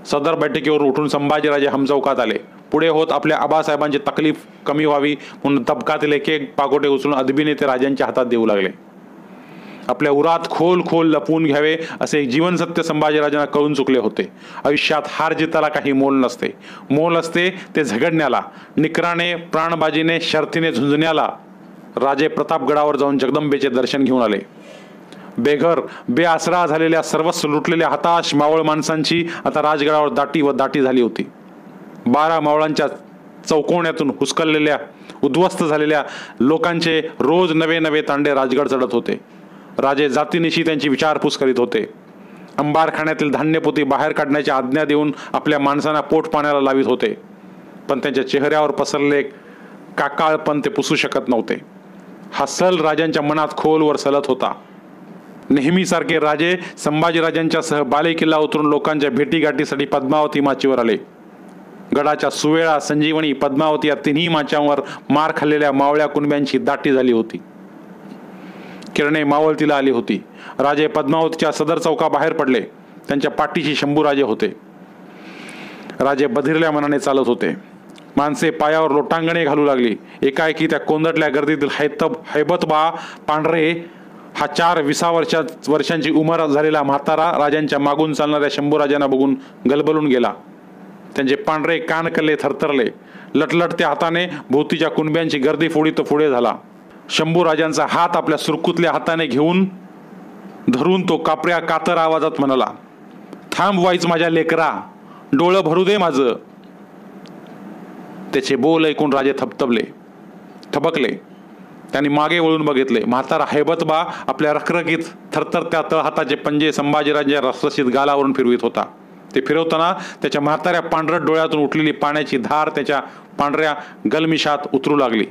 सदर बैठकीवर उठून संभाजीराजे हमचौकात आले. पुढे होत आपल्या आबासाहेबांची तकलीफ कमी व्हावी म्हणून तबकातील एक पागोटे उचलून अदबीने ते राजांच्या हातात देऊ लागले. आपल्या उरात खोल खोल लपवून घ्यावे असे जीवन सत्य संभाजीराजांना कळून चुकले होते. आयुष्यात हार जिताला काही मोल नसते. मोल असते ते झगडण्याला, निकराने, प्राणबाजीने, शर्थीने झुंजण्याला. राजे प्रतापगडावर जाऊन जगदंबेचे दर्शन घेऊन आले. बेघर बेआसरा झालेल्या, सर्वस्व लुटलेल्या हताश मावळ माणसांची आता राजगडावर दाटी व दाटी झाली होती. 12 मावळांच्या चौकोण्यातून हुसकललेल्या, उद्ध्वस्त झालेल्या लोकांचे रोज नवे नवे तांडे राजगड चढत होते. राजे जातीनिशी त्यांची विचारपूस करीत होते. अंबारखान्यातील धान्यपोती बाहेर काढण्याची आज्ञा देऊन आपल्या माणसांना पोट पाण्याला लावित होते. पण त्यांच्या चेहऱ्यावर पसरले काकाळपण ते पुसू शकत नव्हते. हा सल राजांच्या मनात खोलवर सलत होता. नेहमीसारखे राजे संभाजीराजांच्या सह बाले किल्ला उतरून लोकांच्या भेटीगाठीसाठी पद्मावती माचीवर आले. गडाच्या सुवेळा, संजीवनी, पद्मावती या तिन्ही माच्यावर मार खाल्लेल्या मावळ्या कुणब्यांची दाटी झाली होती. किरणे मावळतीला आली होती. राजे पद्मावतीच्या सदर चौका बाहेर पडले. त्यांच्या पाठीशी शंभूराजे होते. राजे बधिरल्या मनाने चालत होते. माणसे पायावर लोटांगणे घालू लागली. एकाएकी त्या कोंदटल्या गर्दीतील हैबतबा पांढरे हा 420 वर्षांची उमर झालेला म्हातारा राजांच्या मागून चालणाऱ्या शंभूराजांना बघून गलबलून गेला. त्यांचे पांढरे कानकल्ले थरथरले. लटलटत्या हाताने भोवतीच्या कुणब्यांची गर्दी फोडी तो पुढे झाला. शंभूराजांचा हात आपल्या सुरकुतल्या हाताने घेऊन धरून तो कापऱ्या कातर आवाजात म्हणाला, थांब वाईच माझ्या लेकरा, डोळं भरू दे माझं. त्याचे बोल ऐकून राजे थबकले. त्यांनी मागे वळून बघितले. म्हातारा हैबतबा आपल्या रखरखीत थरथरत्या तळहाताचे पंजे संभाजीराजांच्या रसरशीत गालावरून फिरवित होता. ते फिरवताना त्याच्या म्हाताऱ्या पांढरट डोळ्यातून उठलेली पाण्याची धार त्याच्या पांढऱ्या गलमिशात उतरू लागली.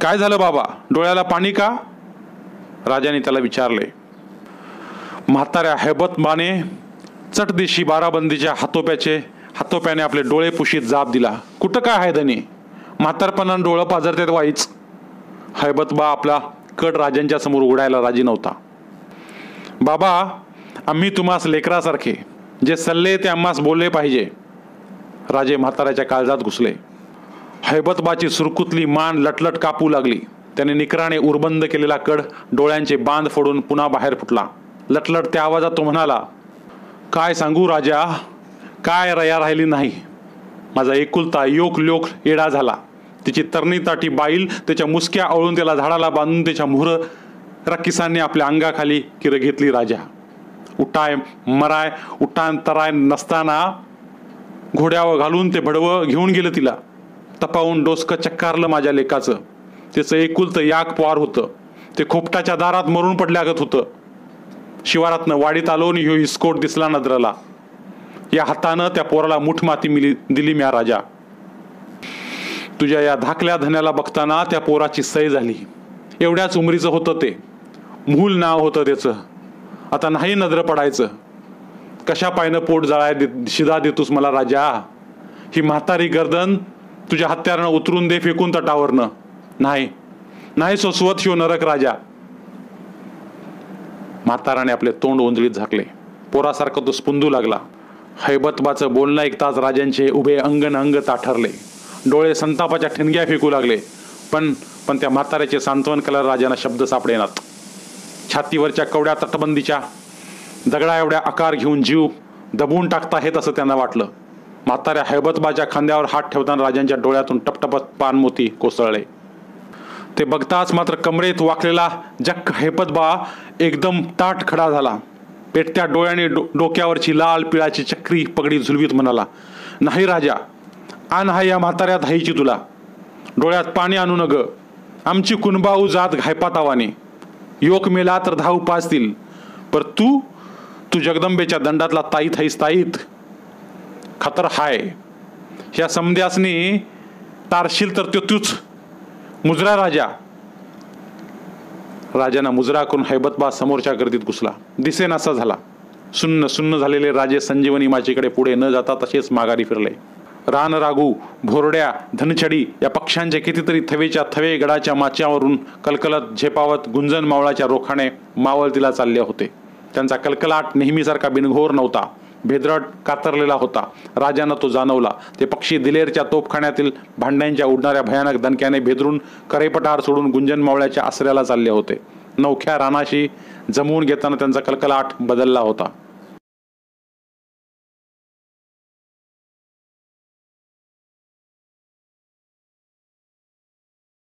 काय झालं बाबा, डोळ्याला पाणी का? राजाने त्याला विचारले. म्हाताऱ्या हैबतबाने चटदिशी बाराबंदीच्या हातोप्याने आपले डोळे पुशीत जाब दिला. कुठं काय आहे धनी, म्हातारपणानं डोळं पाजरतेत वाईच. हैबतबा आपला कड राजांच्या समोर उघडायला राजी नव्हता. बाबा, आम्ही तुम्हास लेकरासारखे, जे सल्ले ते आम्हास बोलले पाहिजे. राजे म्हाताऱ्याच्या काळजात घुसले. हैबतबाची सुरकुतली मान लटलट कापू लागली. त्याने निकराने उरबंद केलेला कड डोळ्यांचे बांध फोडून पुन्हा बाहेर फुटला. लटलट त्या आवाजात तो म्हणाला, काय सांगू राजा, काय रया राहिली नाही. माझा एकुलता योक लोक येडा झाला. तिची तरणी ताटी बाईल त्याच्या मुसक्या आवळून त्याला झाडाला बांधून त्याच्या मोहर रक्किसांनी आपल्या अंगाखाली किर घेतली. राजा उठाय मराय उठान तराय नसताना घोड्यावर घालून ते भडवं घेऊन गेलं तिला. तपावून डोसकं चक्कारलं माझ्या लेकाचं. त्याचं एकुलतं याक पोर होतं. ते खोपटाच्या दारात मरून पडल्यागत होतं. शिवारातनं वाडीत आलो आणि ह्यो इस्कोट दिसला नजराला. या हातानं त्या पोराला मुठ माती दिली म्या राजा. तुझ्या या धाकल्या धन्याला बघताना त्या पोराची सय झाली. एवढ्याच उमरीचं होतं ते. मूल नाव होतं त्याचं. आता नाही नजर पडायचं. कशा पायनं पोट जळाय शिदा देतोस मला राजा. ही म्हातारी गर्दन तुझ्या हत्यारनं उतरून दे फेकून तटावरनं. नाही नाही सोसवत ह्यो नरक राजा. म्हाताराने आपले तोंड ओंजळीत झाकले. पोरासारखं तो स्पुंदू लागला. हैबतबाचं बोलणं ऐकताच राजांचे उभे अंग न अंग ताठरले. डोळे संतापाच्या ठिणग्या फेकू लागले. पण त्या म्हाताऱ्याचे सांत्वन करायला राजांना शब्द सापडेनात. छातीवरच्या कवड्या तटबंदीच्या दगडा एवढ्या आकार घेऊन जीव दबवून टाकता येत असं त्यांना वाटलं. म्हाताऱ्या हैबतबाच्या खांद्यावर हात ठेवताना राजांच्या डोळ्यातून टपटपत पानमोती कोसळले. ते बघताच मात्र कमरेत वाकलेला जक्क हैबतबा एकदम ताठ खडा झाला. पेटत्या डोळ्याने डोक्यावरची लाल पिळाची चक्री पगडी झुलवीत म्हणाला, नाही राजा, आण हा या म्हाताऱ्या धाईची तुला. डोळ्यात पाणी आणू न ग. आमची कुणबाऊ जात घायपातावाने. योक मेला तर धाव पाजतील. पर तू जगदंबेच्या दंडातला ताईत हैस ताईत. खतर हाय. ह्या समध्यासनी तारशील तर तूच मुजरा राजा. राजांना मुजरा करून हैबतबा समोरच्या गर्दीत घुसला. दिसेनासा झाला. सुन्न झालेले राजे संजीवनी माचीकडे पुढे न जाता तसेच माघारी फिरले. रानरागू, भोरड्या, धनछडी या पक्ष्यांचे कितीतरी थवेच्या थवे गडाच्या माच्यावरून कलकलत झेपावत गुंजन मावळाच्या रोखाने मावळतीला चालले होते. त्यांचा कलकलाट नेहमीसारखा बिनघोर नव्हता. भेदरट कातरलेला होता. राजांना तो जाणवला. ते पक्षी दिलेरच्या तोफखान्यातील भांड्यांच्या उडणाऱ्या भयानक दणक्याने भेदरून करेपटार सोडून गुंजन मावळ्याच्या आसऱ्याला चालले होते. नवख्या रानाशी जमवून घेताना त्यांचा कलकलाट बदलला होता.